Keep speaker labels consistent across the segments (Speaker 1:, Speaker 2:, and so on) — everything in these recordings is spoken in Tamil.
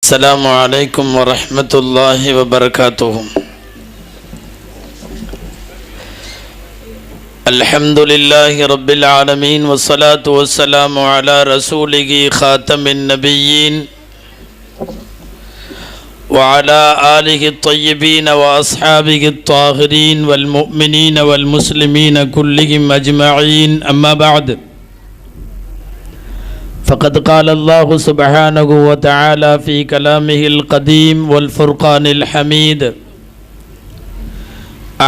Speaker 1: السلام عليكم ورحمة الله وبركاته. الحمد لله رب العالمين والصلاة والسلام على رسوله خاتم النبيين وعلى آله الطيبين وأصحابه الطاهرين والمؤمنين والمسلمين كلهم أجمعين. أما بعد، فقد قال الله سبحانه وتعالى في كلامه القديم والفرقان الحميد: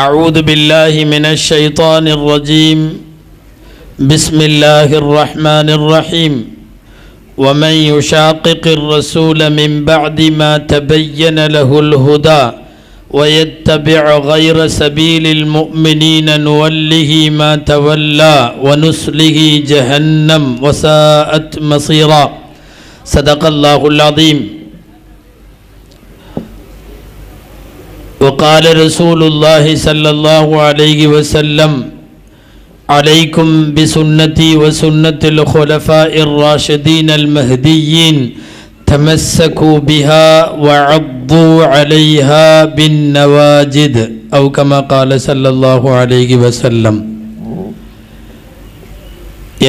Speaker 1: أعوذ بالله من الشيطان الرجيم، بسم الله الرحمن الرحيم. ومن يشاقق الرسول من بعد ما تبين له الهدى ويتبع غير سبيل المؤمنين نوله ما تولى ونسله جهنم وساءت مصيرا. صدق الله العظيم. وقال رسول الله صلى الله عليه وسلم: عليكم بسنتي وسنة الخلفاء الراشدين المهديين، تمسكوا بها وعضوا عليها بالنواجد، أو كما قال صلى الله عليه وسلم.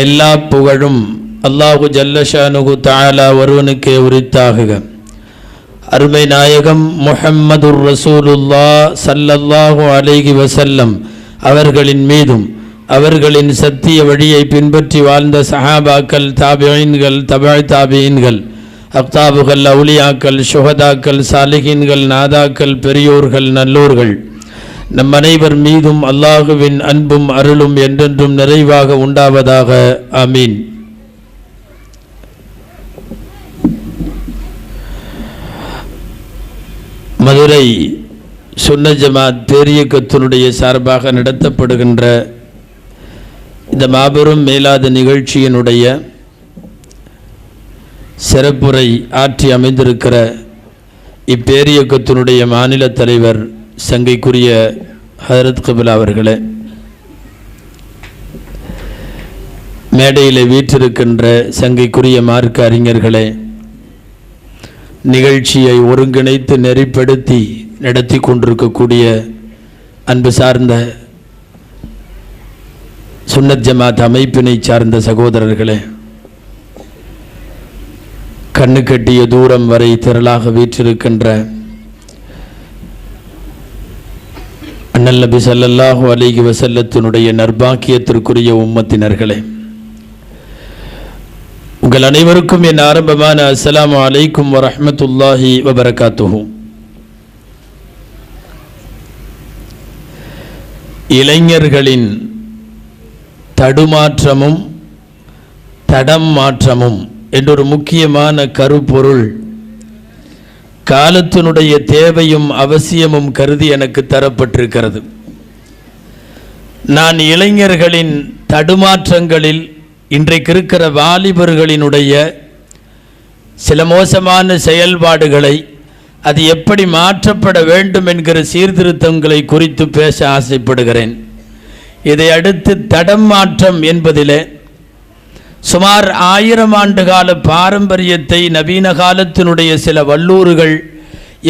Speaker 1: எல்லா புகழும் அல்லாஹு ஜல்லஷானுகு தஆலா ஒருவனுக்கே உரித்தாகுக. அருமை நாயகம் முஹம்மதுர் ரசூலுல்லாஹ் ஸல்லல்லாஹு அலைஹி வஸல்லம் அவர்களின் மீதும் அவர்களின் சத்திய வழியை பின்பற்றி வாழ்ந்த சஹாபாக்கள், தாபிஈன்கள், தபஅ தாபிஈன்கள், அக்தாபுகள், அவுலியாக்கள், ஷுஹதாக்கள், சாலிஹீன்கள், நாதாக்கள், பெரியோர்கள், நல்லோர்கள் நம் அனைவர் மீதும் அல்லாஹுவின் அன்பும் அருளும் என்றென்றும் நிறைவாக உண்டாவதாக. ஆமீன். மதுரை சுன்னத் ஜமாத் பேரியக்கத்தினுடைய சார்பாக நடத்தப்படுகின்ற இந்த மாபெரும் மேலாத நிகழ்ச்சியினுடைய சிறப்புரை ஆற்றி அமைந்திருக்கிற இப்பேரியக்கத்தினுடைய மாநில தலைவர் சங்கைக்குரிய ஹதரத் கபிலா அவர்களே, மேடையில் வீற்றிருக்கின்ற சங்கைக்குரிய மார்க்க அறிஞர்களே, நிகழ்ச்சியை ஒருங்கிணைத்து நெறிப்படுத்தி நடத்தி கொண்டிருக்கக்கூடிய அன்பு சார்ந்த சுன்னத் ஜமாத் அமைப்பினை சார்ந்த சகோதரர்களே, கண்ணு கட்டிய தூரம் வரை திரளாக வீற்றிருக்கின்ற அண்ணல் நபி ஸல்லல்லாஹு அலைஹி வஸல்லத்தினுடைய நற்பாக்கியத்திற்குரிய உம்மத்தினர்களே, உங்கள் அனைவருக்கும் என் ஆரம்பமான அஸ்ஸலாமு அலைக்கும் வரஹ்மத்துல்லாஹி வபரகாத்துஹு. இளைஞர்களின் தடுமாற்றமும் தடம் மாற்றமும் என்றொரு முக்கியமான கருப்பொருள் காலத்தினுடைய தேவையும் அவசியமும் கருதி எனக்கு தரப்பட்டிருக்கிறது. நான் இளைஞர்களின் தடுமாற்றங்களில் இன்றைக்கு இருக்கிற வாலிபர்களினுடைய சில மோசமான செயல்பாடுகளை, அது எப்படி மாற்றப்பட வேண்டும் என்கிற சீர்திருத்தங்களை குறித்து பேச ஆசைப்படுகிறேன். இதை அடுத்து தடம் மாற்றம் என்பதிலே சுமார் 1000 ஆண்டு கால பாரம்பரியத்தை நவீன காலத்தினுடைய சில வல்லூறுகள்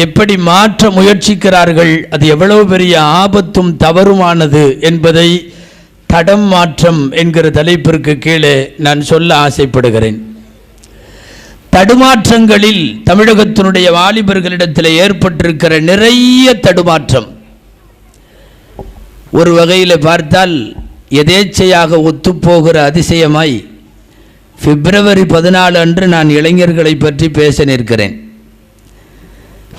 Speaker 1: எப்படி மாற்ற முயற்சிக்கிறார்கள், அது எவ்வளவு பெரிய ஆபத்தும் தவறுமானது என்பதை தடம் மாற்றம் என்கிற தலைப்பிற்கு கீழே நான் சொல்ல ஆசைப்படுகிறேன். தடுமாற்றங்களில் தமிழகத்தினுடைய வாலிபர்களிடத்தில் ஏற்பட்டிருக்கிற நிறைய தடுமாற்றம் ஒரு வகையில் பார்த்தால் எதேச்சையாக ஒத்துப்போகிற அதிசயமாய் பிப்ரவரி 14 அன்று நான் இளைஞர்களை பற்றி பேச நிற்கிறேன்.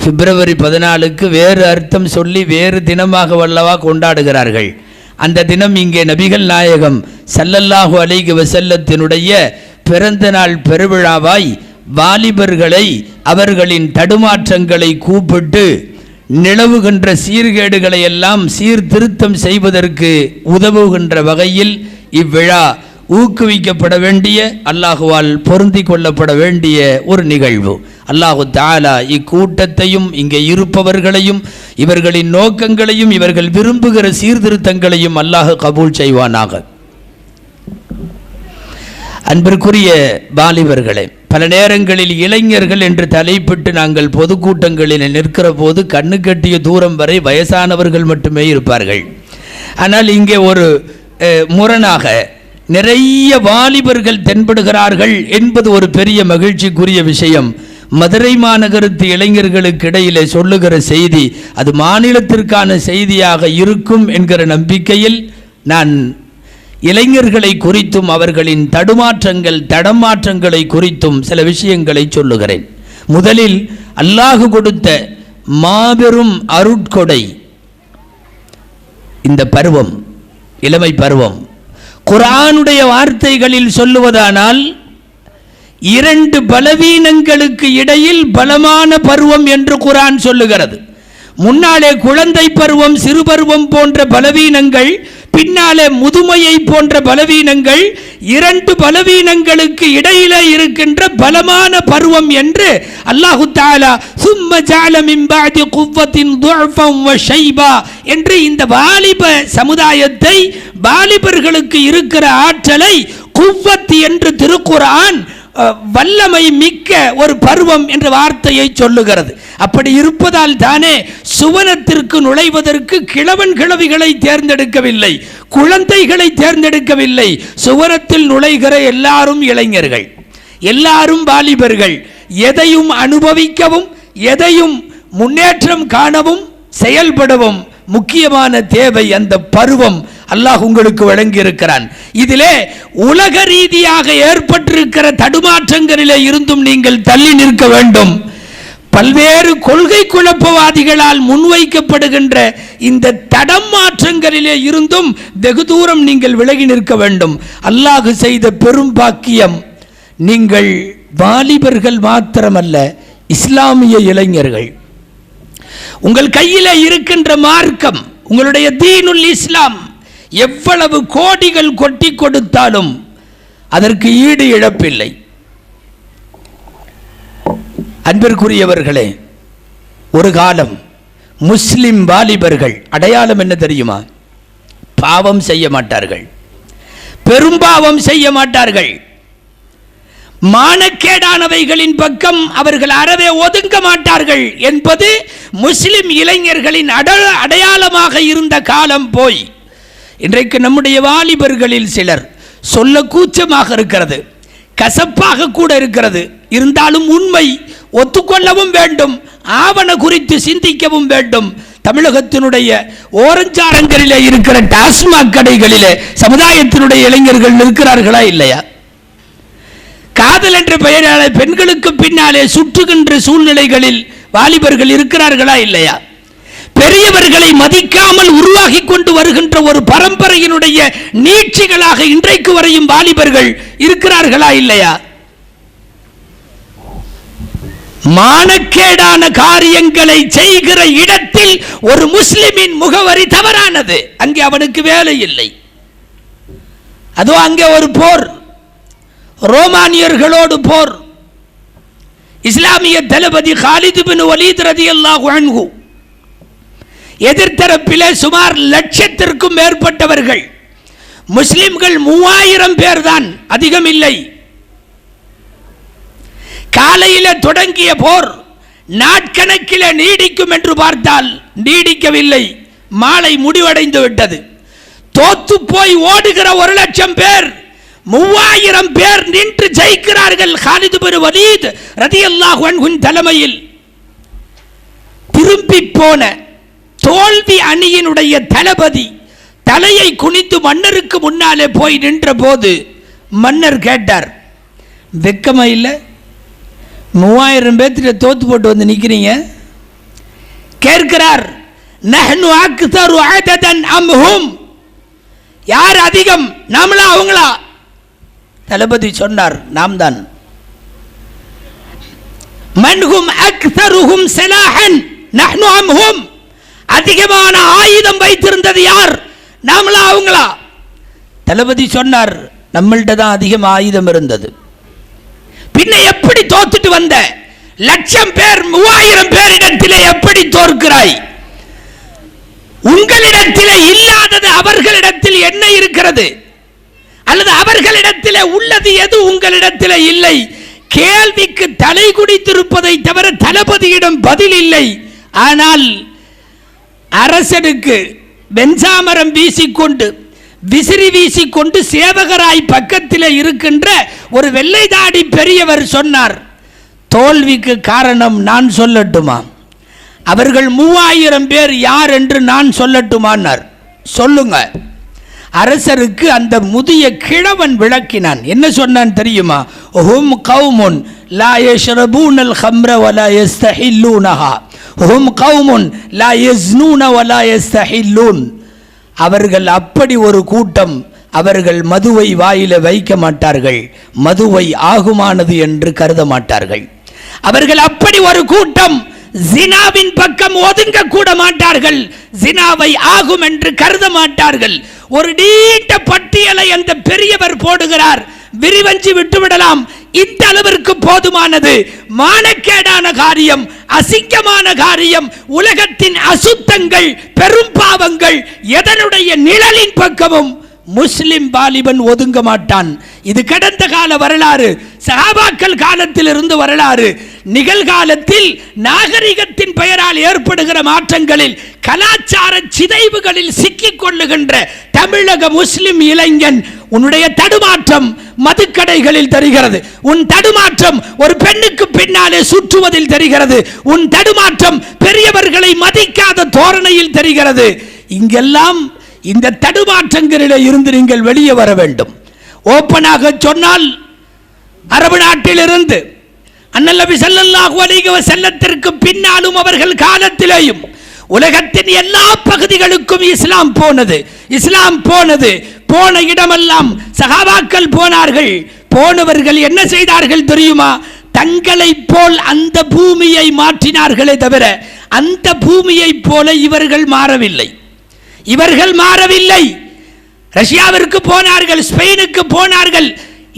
Speaker 1: பிப்ரவரி 14க்கு வேறு அர்த்தம் சொல்லி வேறு தினமாக வல்லவா கொண்டாடுகிறார்கள். அந்த தினம் இங்கே நபிகள் நாயகம் ஸல்லல்லாஹு அலைஹி வஸல்லத்தினுடைய பிறந்த நாள் பெருவிழாவாய் வாலிபர்களை அவர்களின் தடுமாற்றங்களை கூப்பிட்டு நிலவுகின்ற சீர்கேடுகளை எல்லாம் சீர்திருத்தம் செய்வதற்கு உதவுகின்ற வகையில் இவ்விழா ஊக்குவிக்கப்பட வேண்டிய, அல்லாஹுவால் பொருந்தி கொள்ளப்பட வேண்டிய ஒரு நிகழ்வு. அல்லாஹு தஆலா இக்கூட்டத்தையும் இங்கே இருப்பவர்களையும் இவர்களின் நோக்கங்களையும் இவர்கள் விரும்புகிற சீர்திருத்தங்களையும் அல்லாஹ் கபூல் செய்வானாக. அன்பிற்குரிய வாலிபர்களே, பல நேரங்களில் இளைஞர்கள் என்று தலைப்பிட்டு நாங்கள் பொதுக்கூட்டங்களில் நிற்கிற போது கண்ணு கட்டிய தூரம் வரை வயசானவர்கள் மட்டுமே இருப்பார்கள். ஆனால் இங்கே ஒரு முரணாக நிறைய வாலிபர்கள் தென்படுகிறார்கள் என்பது ஒரு பெரிய மகிழ்ச்சிக்குரிய விஷயம். மதுரை மாநகரத்து இளைஞர்களுக்கு இடையிலே சொல்லுகிற செய்தி அது மாநிலத்திற்கான செய்தியாக இருக்கும் என்கிற நம்பிக்கையில் நான் இளைஞர்களை குறித்தும் அவர்களின் தடமாற்றங்களை குறித்தும் சில விஷயங்களை சொல்லுகிறேன். முதலில் அல்லாஹ் கொடுத்த மாபெரும் அருட்கொடை இந்த பருவம், இளமை பருவம். குர்ஆனுடைய வார்த்தைகளில் சொல்லுவதானால் 2 பலவீனங்களுக்கு இடையில் பலமான பருவம் என்று குர்ஆன் சொல்லுகிறது. முன்னாலே குழந்தை பருவம், சிறுபருவம் போன்ற பலவீனங்கள், பின்னாலே முதுமையை போன்ற பலவீனங்கள், 2 பலவீனங்களுக்கு இடையிலே இருக்கின்ற பலமான பருவம் என்று அல்லாஹு தஆலா சும்ம ஜஅல மின் பஅதி குவ்வத்தின் துஅஃபன் வ ஷைபா என்று இந்த வாலிப சமுதாயத்தை, வாலிபர்களுக்கு இருக்கிற ஆற்றலை குவ்வத் என்று திருக்குர்ஆன் வல்லமை மிக்க ஒரு பருவம் என்ற வார்த்தையை சொல்லுகிறது. அப்படி இருப்பதால் தானே சுவனத்திற்கு நுழைவதற்கு கிழவன் கிழவிகளை தேர்ந்தெடுக்கவில்லை, குழந்தைகளை தேர்ந்தெடுக்கவில்லை. சுவனத்தில் நுழைகிற எல்லாரும் இளைஞர்கள், எல்லாரும் வாலிபர்கள். எதையும் அனுபவிக்கவும், எதையும் முன்னேற்றம் காணவும், செயல்படவும் முக்கியமான தேவை அந்த பருவம் அல்லாஹ் உங்களுக்கு வழங்கி இருக்கிறான். இதிலே உலக ரீதியாக ஏற்பட்டிருக்கிற தடுமாற்றங்களிலே இருந்தும் நீங்கள் தள்ளி நிற்க வேண்டும். பல்வேறு கொள்கை குழப்பவாதிகளால் முன்வைக்கப்படுகின்ற இந்த தடமாற்றங்களிலே இருந்தும் வெகு தூரம் நீங்கள் விலகி நிற்க வேண்டும். அல்லாஹ் செய்த பெரும் பாக்கியம், நீங்கள் வாலிபர்கள் மாத்திரமல்ல, இஸ்லாமிய இளைஞர்கள். உங்கள் கையில் இருக்கின்ற மார்க்கம், உங்களுடைய தீனுல் இஸ்லாம் எவ்வளவு கோடிகள் கொட்டி கொடுத்தாலும் அதற்கு ஈடு இழப்பில்லை. அன்பிற்குரியவர்களே, ஒரு காலம் முஸ்லிம் வாலிபர்கள் அடையாளம் என்ன தெரியுமா? பாவம் செய்ய மாட்டார்கள், பெரும்பாவம் செய்ய மாட்டார்கள். மானக்கேடானவைகளின் பக்கம் அவர்கள் அறவே ஒதுங்க மாட்டார்கள் என்பது முஸ்லிம் இளைஞர்களின் அடையாளமாக இருந்த காலம் போய் இன்றைக்கு நம்முடைய வாலிபர்களில் சிலர் சொல்ல கூச்சமாக இருக்கிறது, கசப்பாக கூட இருக்கிறது. இருந்தாலும் உண்மை ஒத்துக்கொள்ளவும் வேண்டும், ஆவண குறித்து சிந்திக்கவும் வேண்டும். தமிழகத்தினுடைய ஓரஞ்சாரங்களிலே இருக்கிற டாஸ்மாக் கடைகளிலே சமுதாயத்தினுடைய இளைஞர்கள் இருக்கிறார்களா இல்லையா? காதல் என்ற பெயரால் பெண்களுக்கு பின்னாலே சுற்றுகின்ற சூழ்நிலைகளில் வாலிபர்கள் இருக்கிறார்களா இல்லையா? பெரியவர்களை மதிக்காமல் உருவாகி கொண்டு வருகின்ற ஒரு பரம்பரையினுடைய நீட்சிகளாக இன்றைக்கு வரையும் வாலிபர்கள் இருக்கிறார்களா இல்லையா? மானக்கேடான காரியங்களை செய்கிற இடத்தில் ஒரு முஸ்லிமின் முகவரி தவறானது, அங்கே அவனுக்கு வேலை இல்லை. அதோ அங்கே ஒரு போர், ரோமானியர்களோடு போர். இஸ்லாமிய தளபதி காலித் பின் வலீத் ரலியல்லாஹு அன்ஹு எதிர்த்தரப்பிலே சுமார் 1,00,000 மேற்பட்டவர்கள், முஸ்லிம்கள் 3000 பேர் தான், அதிகம் இல்லை. காலையில தொடங்கிய போர் நாட்கணக்கில் நீடிக்கும் என்று பார்த்தால் நீடிக்கவில்லை, மாலை முடிவடைந்து விட்டது. தோத்து போய் ஓடுகிற 1,00,000 பேர் 3000 பேர் நின்று ஜெயிக்கிறார்கள். காலித் பின் வலீத் ரலியல்லாஹு அன்ஹு தலைமையில் திரும்பி போன தோல்வி அணியினுடைய தளபதி தலையை குனிந்து மன்னருக்கு முன்னாலே போய் நின்ற போது மன்னர் கேட்டார், வெக்கமா இல்லை? 3000 பேர்த்திட்ட தோத்து போட்டு வந்து நிற்கிறீங்க. கேட்கிறார், நஹ்னு அக்தரு அததன் அம் ஹும், யார் அதிகம், நாமளா அவங்களா? தளபதி சொன்னார், நாம் தான். மன்ஹும் அக்தருஹும் ஸலாஹன் நஹ்னு அம் ஹும், அதிகமான ஆயுதம் வைத்திருந்தது யார், நாமளா அவங்களா? தளபதி சொன்னார், நம்மள்ட்ட தான் அதிகம் ஆயுதம் இருந்தது. பின்ன எப்படி தோத்துட்டு வந்த? 1,00,000 பேர் 3000 பேரிடத்திலே எப்படி தோற்கிறாய்? உங்களிடத்திலே இல்லாதது அவர்களிடத்தில் என்ன இருக்கிறது? அல்லது அவர்களிடத்தில் உள்ளது எது உங்களிடத்தில் இல்லை. கேள்விக்கு தலை குடித்திருப்பதை தவிர தளபதியிடம் பதில் இல்லை. ஆனால் அரசனுக்கு வெஞ்சாமரம் வீசிக்கொண்டு விசிறி வீசிக்கொண்டு சேவகராய் பக்கத்தில் இருக்கின்ற ஒரு வெள்ளைதாடி பெரியவர் சொன்னார், தோல்விக்கு காரணம் நான் சொல்லட்டுமா? அவர்கள் 3000 பேர் யார் என்று நான் சொல்லட்டுமான்னார். சொல்லுங்க. அரசருக்கு அந்த முதிய கிழவன் விளக்கினான். என்ன சொன்னான் தெரியுமா? ஹும் கௌமுன் லா யஷ்ரபூனல் ஹம்ர வலா யஸ்தஹில்லூனஹா ஹும் கௌமுன் லா யஸ்னூன வலா யஸ்தஹில்லூன். அவர்கள் அப்படி ஒரு கூட்டம். அவர்கள் மதுவை வாயில வைக்க மாட்டார்கள், மதுவை ஆகுமானது என்று கருத மாட்டார்கள். அவர்கள் அப்படி ஒரு கூட்டம். ஜினாவின் பக்கம் ஒதுங்க கூட மாட்டார்கள், ஜினாவை ஆகும் என்று கருத மாட்டார்கள். ஒரு நீண்ட பட்டியலை அந்த பெரியவர் போடுகிறார். விரிவஞ்சி விட்டுவிடலாம், இந்த அளவிற்கு போதுமானது. மானக்கேடான காரியம், அசிங்கமான காரியம், உலகத்தின் அசுத்தங்கள், பெரும் பாவங்கள் எதனுடைய நிழலின் பக்கமும் முஸ்லிம் வாலிபன் ஒதுங்க மாட்டான். இது கடந்த கால வரலாறு, சஹாபாக்கள் காலத்தில் இருந்து வரலாறு. நிகழ்காலத்தில் நாகரிகத்தின் பெயரால் ஏற்படுகிற மாற்றங்களில், கலாச்சார சிதைவுகளில் சிக்கிக் கொள்ளுகின்ற தமிழக முஸ்லிம் இளைஞன், உன்னுடைய தடுமாற்றம் மதுக்கடைகளில் தெரிகிறது, உன் தடுமாற்றம் ஒரு பெண்ணுக்கு பின்னாலே சுற்றுவதில் தெரிகிறது, உன் தடுமாற்றம் பெரியவர்களை மதிக்காத தோரணையில் தெரிகிறது. இங்கெல்லாம் இந்த தடுமாற்றங்களிலே இருந்து நீங்கள் வெளியே வர வேண்டும். ஓப்பனாக சொன்னால், அரபு நாட்டிலிருந்து அண்ணல் நபி ஸல்லல்லாஹு அலைஹி வஸல்லத்திற்கு பின்னாலும் அவர்கள் காலத்திலேயும் உலகத்தின் எல்லா பகுதிகளுக்கும் இஸ்லாம் போனது. இஸ்லாம் போனது. போன இடமெல்லாம் சஹாபாக்கள் போனார்கள். போனவர்கள் என்ன செய்தார்கள் தெரியுமா? தங்களை போல் அந்த பூமியை மாற்றினார்களே தவிர அந்த பூமியை போல இவர்கள் மாறவில்லை. இவர்கள் மாறவில்லை. ரஷ்யாவிற்கு போனார்கள், ஸ்பெயினுக்கு போனார்கள்,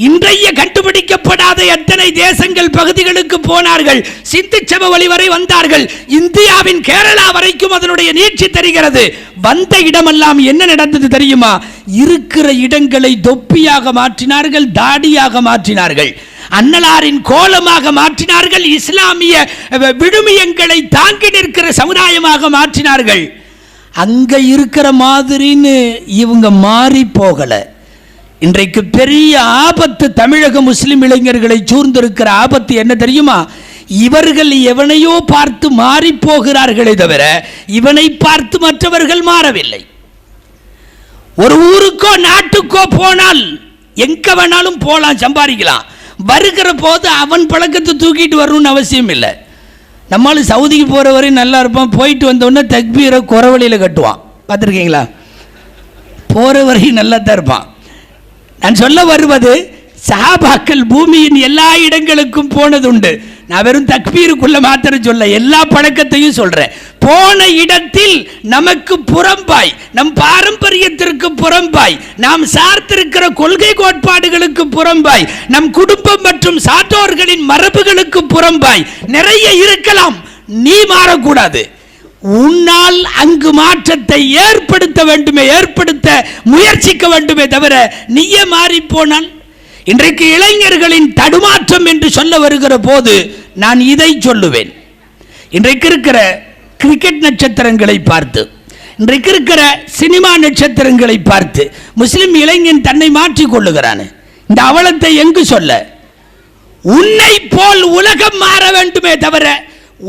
Speaker 1: இன்றைய கண்டுபிடிக்கப்படாத எத்தனை தேசங்கள் பகுதிகளுக்கு போனார்கள், சிந்து சமவெளி வரை வந்தார்கள், இந்தியாவின் கேரளா வரைக்கும் அதனுடைய நீட்சி தெரிகிறது. வந்த இடமெல்லாம் என்ன நடந்தது தெரியுமா? இருக்கிற இடங்களை தொப்பியாக மாற்றினார்கள், தாடியாக மாற்றினார்கள், அன்னலாரின் கோலமாக மாற்றினார்கள், இஸ்லாமிய விழுமியங்களை தாங்கி நிற்கிற சமுதாயமாக மாற்றினார்கள். அங்க இருக்கிற மாதிரின்னு இவங்க மாறி போகல. இன்றைக்கு பெரிய ஆபத்து தமிழக முஸ்லிம் இளைஞர்களை சூழ்ந்திருக்கிற ஆபத்து என்ன தெரியுமா? இவர்கள் எவனையோ பார்த்து மாறி போகிறார்களே தவிர இவனை பார்த்து மற்றவர்கள் மாறவில்லை. ஒரு ஊருக்கோ நாட்டுக்கோ போனால் எங்க வேணாலும் போலாம், சம்பாதிக்கலாம். வருகிற போது அவன் பழக்கத்தை தூக்கிட்டு வரணும்னு அவசியம் இல்லை. நம்மளால சவுதிக்கு போகிற வரையும் நல்லா இருப்பான், போயிட்டு வந்தோடனே தக்பீரை குறவழியில் கட்டுவான். பார்த்துருக்கீங்களா? போகிற வரையும் நல்லா தான் இருப்பான். நான் சொல்ல வருவது, சஹாபாக்கள் பூமியின் எல்லா இடங்களுக்கும் போனது உண்டு. நான் வெறும் தக்பீருக்குள்ள மாத்திரம் சொல்ல, எல்லா பழக்கத்தையும் சொல்றேன். போன இடத்தில் நமக்கு புறம்பாய், நம் பாரம்பரியத்திற்கு புறம்பாய், நாம் சார்ந்திருக்கிற கொள்கை கோட்பாடுகளுக்கு புறம்பாய், நம் குடும்பம் மற்றும் சான்றோர்களின் மரபுகளுக்கு புறம்பாய் நிறைய இருக்கலாம். நீ மாறக்கூடாது. உன்னால் அங்கு மாற்றத்தை ஏற்படுத்த வேண்டுமே, ஏற்படுத்த முயற்சிக்க வேண்டுமே தவிர நீயே மாறி போனால். இன்றைக்கு இளைஞர்களின் தடுமாற்றம் என்று சொல்ல வருகிற போது நான் இதை சொல்லுவேன். இன்றைக்கு இருக்கிற கிரிக்கெட் நட்சத்திரங்களை பார்த்து, இன்றைக்கு இருக்கிற சினிமா நட்சத்திரங்களை பார்த்து முஸ்லிம் இளைஞன் தன்னை மாற்றிக் கொள்ளுகிறான். இந்த அவலத்தை எங்கு சொல்ல? உன்னை போல் உலகம் மாற வேண்டுமே தவிர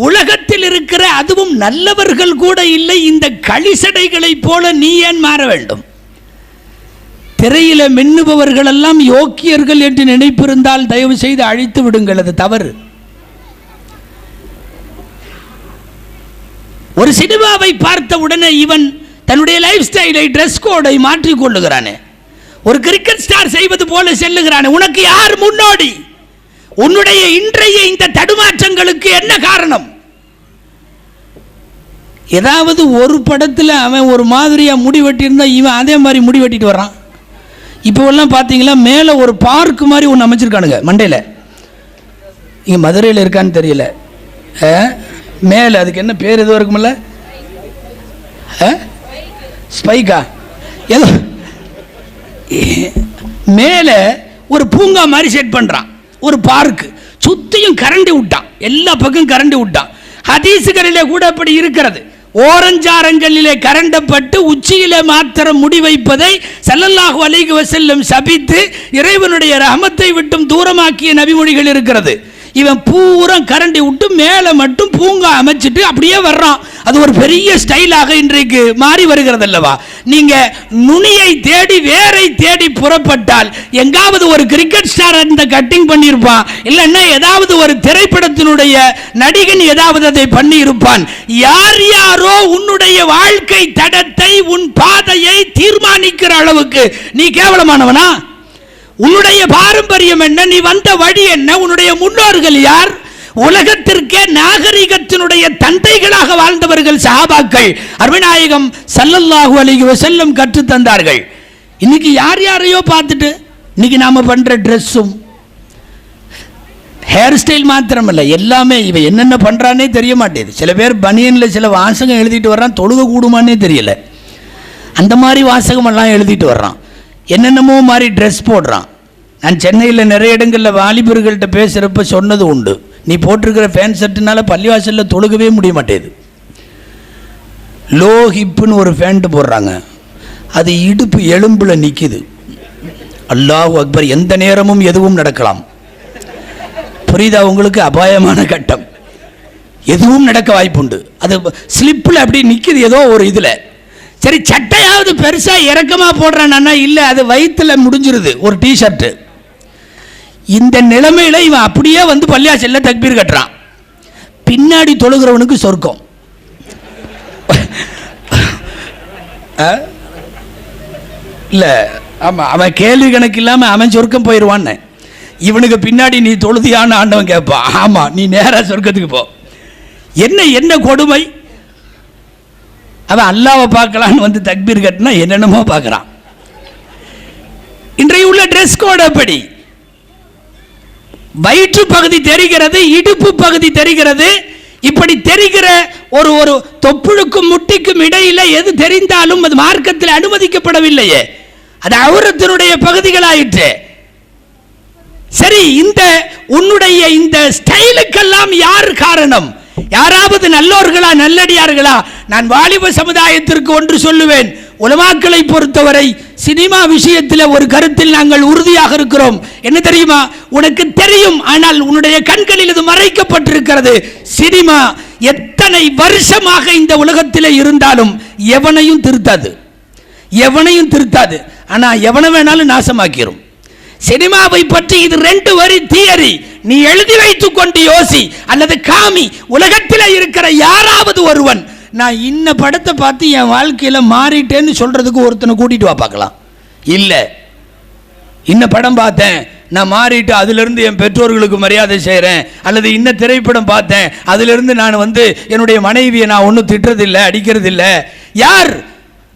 Speaker 1: உலகத்தில் இருக்கிற அதுவும் நல்லவர்கள் கூட இல்லை, இந்த களிசடைகளை போல நீ ஏன் மாற வேண்டும்? திரையில மின்னுபவர்கள் எல்லாம் யோக்கியர்கள் என்று நினைப்பிருந்தால் தயவு செய்து அழித்து விடுங்கள், அது தவறு. ஒரு சினிமாவை பார்த்த உடனே இவன் தன்னுடைய லைஃப் ஸ்டைலை, ட்ரெஸ் கோடை மாற்றிக் கொள்ளுகிறானே. ஒரு கிரிக்கெட் ஸ்டார் செய்வது போல செல்லுகிறானே. உனக்கு யார் முன்னோடி? உன்னுடைய இன்றைய இந்த தடுமாற்றங்களுக்கு என்ன காரணம்? ஏதாவது ஒரு படத்தில் அவன் ஒரு மாதிரியா முடி வெட்டியிருந்தா இவன் அதே மாதிரி முடி வெட்டிட்டு வர்றான். இப்போவெல்லாம் பார்த்தீங்களா, மேலே ஒரு பார்க் மாதிரி ஒன்று அமைச்சிருக்கானுங்க மண்டையில். இங்கே மதுரையில் இருக்கான்னு தெரியல, மேலே அதுக்கு என்ன பேர் எதுவும் இருக்குமில்ல, ஸ்பைக்கா ஏதோ மேலே ஒரு பூங்கா மாதிரி செட் பண்ணுறான், ஒரு பார்க்கு, சுற்றியும் கரண்டி விட்டான், எல்லா பக்கம் கரண்டி விட்டான். ஹதீசுகளிலே கூட அப்படி இருக்கிறது. ஓரஞ்சாரங்களிலே கரண்டப்பட்டு உச்சியிலே மாத்திரம் முடிவைப்பதை ஸல்லல்லாஹு அலைஹி வஸல்லம் சபித்து இறைவனுடைய ரஹமத்தை விட்டும் தூரமாக்கிய நபிமொழிகள் இருக்கிறது. இவன் பூரா கரண்டி விட்டு மேலே மட்டும் பூங்கா அமைச்சிட்டு அப்படியே வர்றான். அது ஒரு பெரிய ஸ்டைலாக இன்றைக்கு மாறி வருகிறது அல்லவா? நீங்க நுனியை தேடி வேரை தேடி புறப்பட்டால் எங்காவது ஒரு கிரிக்கெட் ஸ்டார் அந்த கட்டிங் பண்ணியிருப்பான், இல்லைன்னா ஏதாவது ஒரு திரைப்படத்தினுடைய நடிகன் ஏதாவது அதை பண்ணி இருப்பான். யார் யாரோ உன்னுடைய வாழ்க்கை தடத்தை உன் பாதையை தீர்மானிக்கிற அளவுக்கு நீ கேவலமானவனா? உன்னுடைய பாரம்பரியம் என்ன? நீ வந்த வழி என்ன? உன்னுடைய முன்னோர்கள் யார்? உலகத்திற்கே நாகரிகத்தினுடைய தந்தைகளாக வாழ்ந்தவர்கள் சஹாபாக்கள். அருமைநாயகம் ஸல்லல்லாஹு அலைஹி வஸல்லம் கற்று தந்தார்கள். இன்னைக்கு யார் யாரையோ பார்த்துட்டு இன்னைக்கு நாம பண்ற ட்ரெஸ்ஸும் ஹேர் ஸ்டைல் மாத்திரமல்ல, எல்லாமே இவன் என்னென்ன பண்றானே தெரிய மாட்டேது. சில பேர் பனியன்ல சில வாசகம் எழுதிட்டு வர்றான், தொழுக கூடுமானே தெரியல. அந்த மாதிரி வாசகம் எல்லாம் எழுதிட்டு வர்றான், என்னென்னமோ மாதிரி ட்ரெஸ் போடுறான். நான் சென்னையில் நிறைய இடங்களில் வாலிபர்கள்ட்ட பேசுகிறப்ப சொன்னது உண்டு, நீ போட்டிருக்கிற ஃபேன் ஷர்ட்டுனால பள்ளிவாசலில் தொழுகவே முடிய மாட்டேது. லோ ஹிப்புன்னு ஒரு ஃபேண்ட்டு போடுறாங்க, அது இடுப்பு எலும்பில் நிற்கிது. அல்லாஹு அக்பர், எந்த நேரமும் எதுவும் நடக்கலாம். புரியுதா உங்களுக்கு? அபாயமான கட்டம், எதுவும் நடக்க வாய்ப்புண்டு. அது ஸ்லிப்பில் அப்படி நிற்கிது ஏதோ ஒரு இதில். சரி, சட்டையாவது பெருசா இறக்கமா போடுறான், இல்ல அது வயிற்றுல முடிஞ்சிருது ஒரு டிஷர்ட். இந்த நிலைமையில இவன் அப்படியே வந்து பள்ளிவாசல்ல தக்பீர் கட்டுறான். பின்னாடி தொழுகிறவனுக்கு சொர்க்கம் இல்ல, ஆமா, அவன் கேள்வி கணக்கு இல்லாம அவன் சொர்க்கம் போயிடுவான்னு. இவனுக்கு பின்னாடி நீ தொழுதியான்னு ஆண்டவன் கேட்பான். ஆமா, நீ நேரா சொர்க்கத்துக்கு போ. என்ன என்ன கொடுமை! அவன் அல்லாவை பார்க்கலான்னு வந்து தக்பீர் கட்டினா என்னென்னமோ பார்க்குறான். இன்றைய உள்ள ட்ரெஸ் கோட் அப்படி. வயிற்று பகுதி தெரிகிறது, இடுப்பு பகுதி தெரிகிறது. இப்படி தெரிகிற ஒரு ஒரு தொப்புளுக்கும் முட்டிக்கும் இடையில எது தெரிந்தாலும் அது மார்க்கத்தில் அனுமதிக்கப்படவில்லையே, அது அவுரத்தினுடைய பகுதிகளாயிற்று. சரி, இந்த உன்னுடைய இந்த ஸ்டைலுக்கெல்லாம் யார் காரணம்? யாராவது நல்லோர்களா, நல்லடியார்களா? நான் வாலிப சமுதாயத்திற்கு ஒன்று சொல்லுவேன். உலமாக்களை பொறுத்தவரை சினிமா விஷயத்தில் ஒரு கருத்தில் நாங்கள் உறுதியாக இருக்கிறோம். என்ன தெரியுமா? உனக்கு தெரியும், ஆனால் உன்னுடைய கண்களில் இது மறைக்கப்பட்டிருக்கிறது. சினிமா எத்தனை வருஷமாக இந்த உலகத்தில் இருந்தாலும் எவனையும் திருத்தாது, எவனையும் திருத்தாது. ஆனா எவனை வேணாலும் நாசமாக்கிரும். சினிமாவை பற்றி இது 2 வரி தியரி. நீ எழுதி வைத்துக் கொண்டு யோசி, அல்லது காமி. உலகத்தில் இருக்கிற யாராவது ஒருவன் நான் இன்ன படத்தை பார்த்து என் வாழ்க்கையில மாறிட்டேன்னு சொல்றதுக்கு ஒருத்தனை கூட்டிட்டு வா பார்க்கலாம். இல்ல, இன்ன படம் பார்த்தேன் நான் மாறிட்டு அதிலிருந்து என் பெற்றோர்களுக்கு மரியாதை செய்கிறேன், அல்லது இன்ன திரைப்படம் பார்த்தேன் அதிலிருந்து நான் வந்து என்னுடைய மனைவியை நான் ஒன்றும் திட்டுறதில்லை, அடிக்கிறதில்லை. யார்?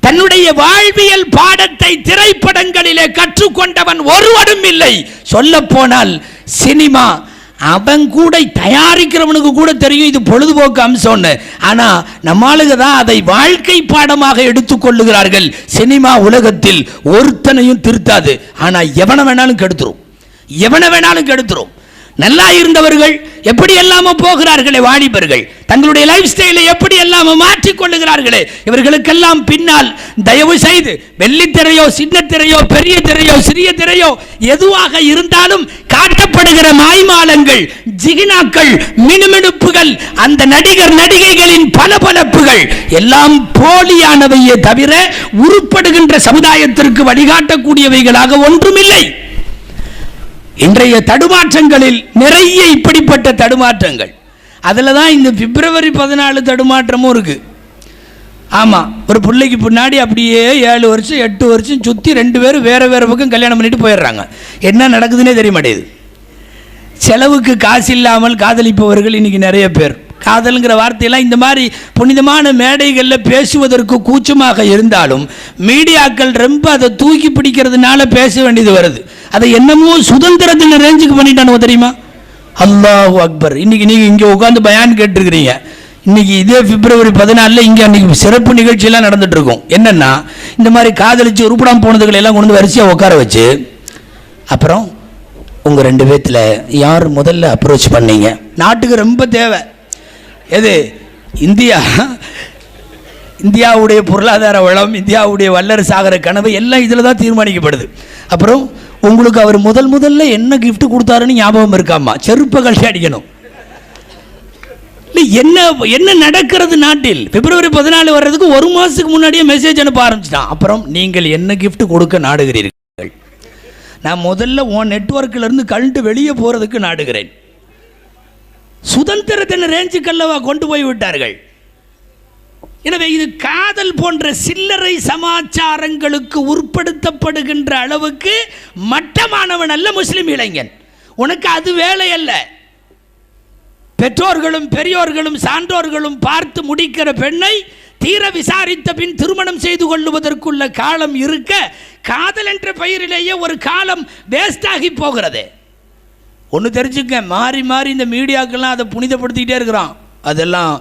Speaker 1: தன்னுடைய வாழ்வியல் பாடத்தை திரைப்படங்களிலே கற்றுக்கொண்டவன் ஒருவனும் இல்லை. சொல்ல போனால் சினிமா அவன் கூட தயாரிக்கிறவனுக்கு கூட தெரியும் இது பொழுதுபோக்கு அம்சம்னு. ஆனா நம்மளுக்கு தான் அதை வாழ்க்கை பாடமாக எடுத்துக்கொள்ளுகிறார்கள். சினிமா உலகத்தில் ஒருத்தனையும் திருத்தாது, ஆனா எவனை வேணாலும் கெடுத்துரும், எவனை வேணாலும் கெடுத்துரும். நல்லா இருந்தவர்கள் எப்படி எல்லாமோ போகிறார்களே வாலிபர்கள், தங்களுடைய லைஃப் ஸ்டைலை எப்படி எல்லாமோ மாற்றிக்கொள்ளுகிறார்களே, இவர்களுக்கெல்லாம் பின்னால் தயவு செய்து வெள்ளித்திரையோ சின்ன திரையோ பெரிய திரையோ சிறிய திரையோ எதுவாக இருந்தாலும் காட்டப்படுகிற மாய்மாலங்கள், ஜிகினாக்கள், மினுமினுப்புகள், அந்த நடிகர் நடிகைகளின் பளபளப்புகள் எல்லாம் போலியானவையே தவிர உருப்படுகின்ற சமுதாயத்திற்கு வழிகாட்டக்கூடியவைகளாக ஒன்றுமில்லை. இன்றைய தடுமாற்றங்களில் நிறைய இப்படிப்பட்ட தடுமாற்றங்கள். அதில் தான் இந்த பிப்ரவரி 14 தடுமாற்றமும் இருக்கு. ஆமாம், ஒரு பிள்ளைக்கு பின்னாடி அப்படியே 7 வருஷம் 8 வருஷம் சுற்றி 2 பேரும் வேற வேற பக்கம் கல்யாணம் பண்ணிட்டு போயிடுறாங்க. என்ன நடக்குதுன்னே தெரிய மாட்டேது. செலவுக்கு காசு இல்லாமல் காதலிப்பவர்கள் இன்னைக்கு நிறைய பேர். காதல்ங்கிற வார்த்தையெல்லாம் இந்த மாதிரி புனிதமான மேடைகளில் பேசுவதற்கு கூச்சமாக இருந்தாலும் மீடியாக்கள் ரொம்ப அதை தூக்கி பிடிக்கிறதுனால பேச வேண்டியது வருது. அதை என்னமோ சுதந்திரத்தின் ரேஞ்சுக்கு பண்ணிட்டானோ தெரியுமா? அல்லாஹு அக்பர். இன்னைக்கு நீங்க இங்க உட்காந்து பயான் கேட்டுருக்கிறீங்க. இன்னைக்கு இதே பிப்ரவரி 14 இங்க அன்னைக்கு சிறப்பு நிகழ்ச்சியெல்லாம் நடந்துட்டு இருக்கும். என்னன்னா, இந்த மாதிரி காதலிச்சு உருப்படாம போனதுகளை எல்லாம் கொண்டு வரிசையா உட்கார வச்சு அப்புறம் உங்கள் 2 பேர்த்தில் யார் முதல்ல அப்ரோச் பண்ணீங்க? நாட்டுக்கு ரொம்ப தேவை எது? இந்தியாவுடைய பொருளாதார வளம், இந்தியாவுடைய வல்லரசு ஆகிற கனவு எல்லாம் இதில் தான் தீர்மானிக்கப்படுது. அப்புறம் உங்களுக்கு அவர் முதல்ல என்ன கிஃப்ட் கொடுத்தாருன்னு ஞாபகம் இருக்காமா? செருப்பை கழட்டி அடிக்கணும். என்ன நடக்கிறது நாட்டில்? பிப்ரவரி 14 வர்றதுக்கு 1 மாதத்துக்கு முன்னாடியே மெசேஜ் அனுப்ப ஆரம்பிச்சிட்டான். அப்புறம் நீங்கள் என்ன கிஃப்ட் கொடுக்க நாடுகிறீர்கள்? நான் முதல்ல உன் நெட்வொர்க்கில் இருந்து கழட்டு வெளியே போகிறதுக்கு நாடுகிறேன். சுதந்திர தின ரேஞ்சுக்கல்லவா கொண்டு போய் விட்டார்கள். எனவே இது காதல் போன்ற சில்லறை சமாச்சாரங்களுக்கு உட்படுத்தப்படுகின்ற அளவுக்கு மட்டமானவன் அல்ல முஸ்லிம் இளைஞன். உனக்கு அது வேலை அல்ல. பெற்றோர்களும் பெரியோர்களும் சான்றோர்களும் பார்த்து முடிக்கிற பெண்ணை தீர விசாரித்த பின் திருமணம் செய்து கொள்ளுவதற்குள்ள காலம் இருக்க, காதல் என்ற பெயரிலேயே ஒரு காலம் வேஸ்டாகி போகிறது. ஒன்று தெரிஞ்சுக்க, மாறி மாறி இந்த மீடியாக்கெல்லாம் அதை புனிதப்படுத்திக்கிட்டே இருக்கிறான். அதெல்லாம்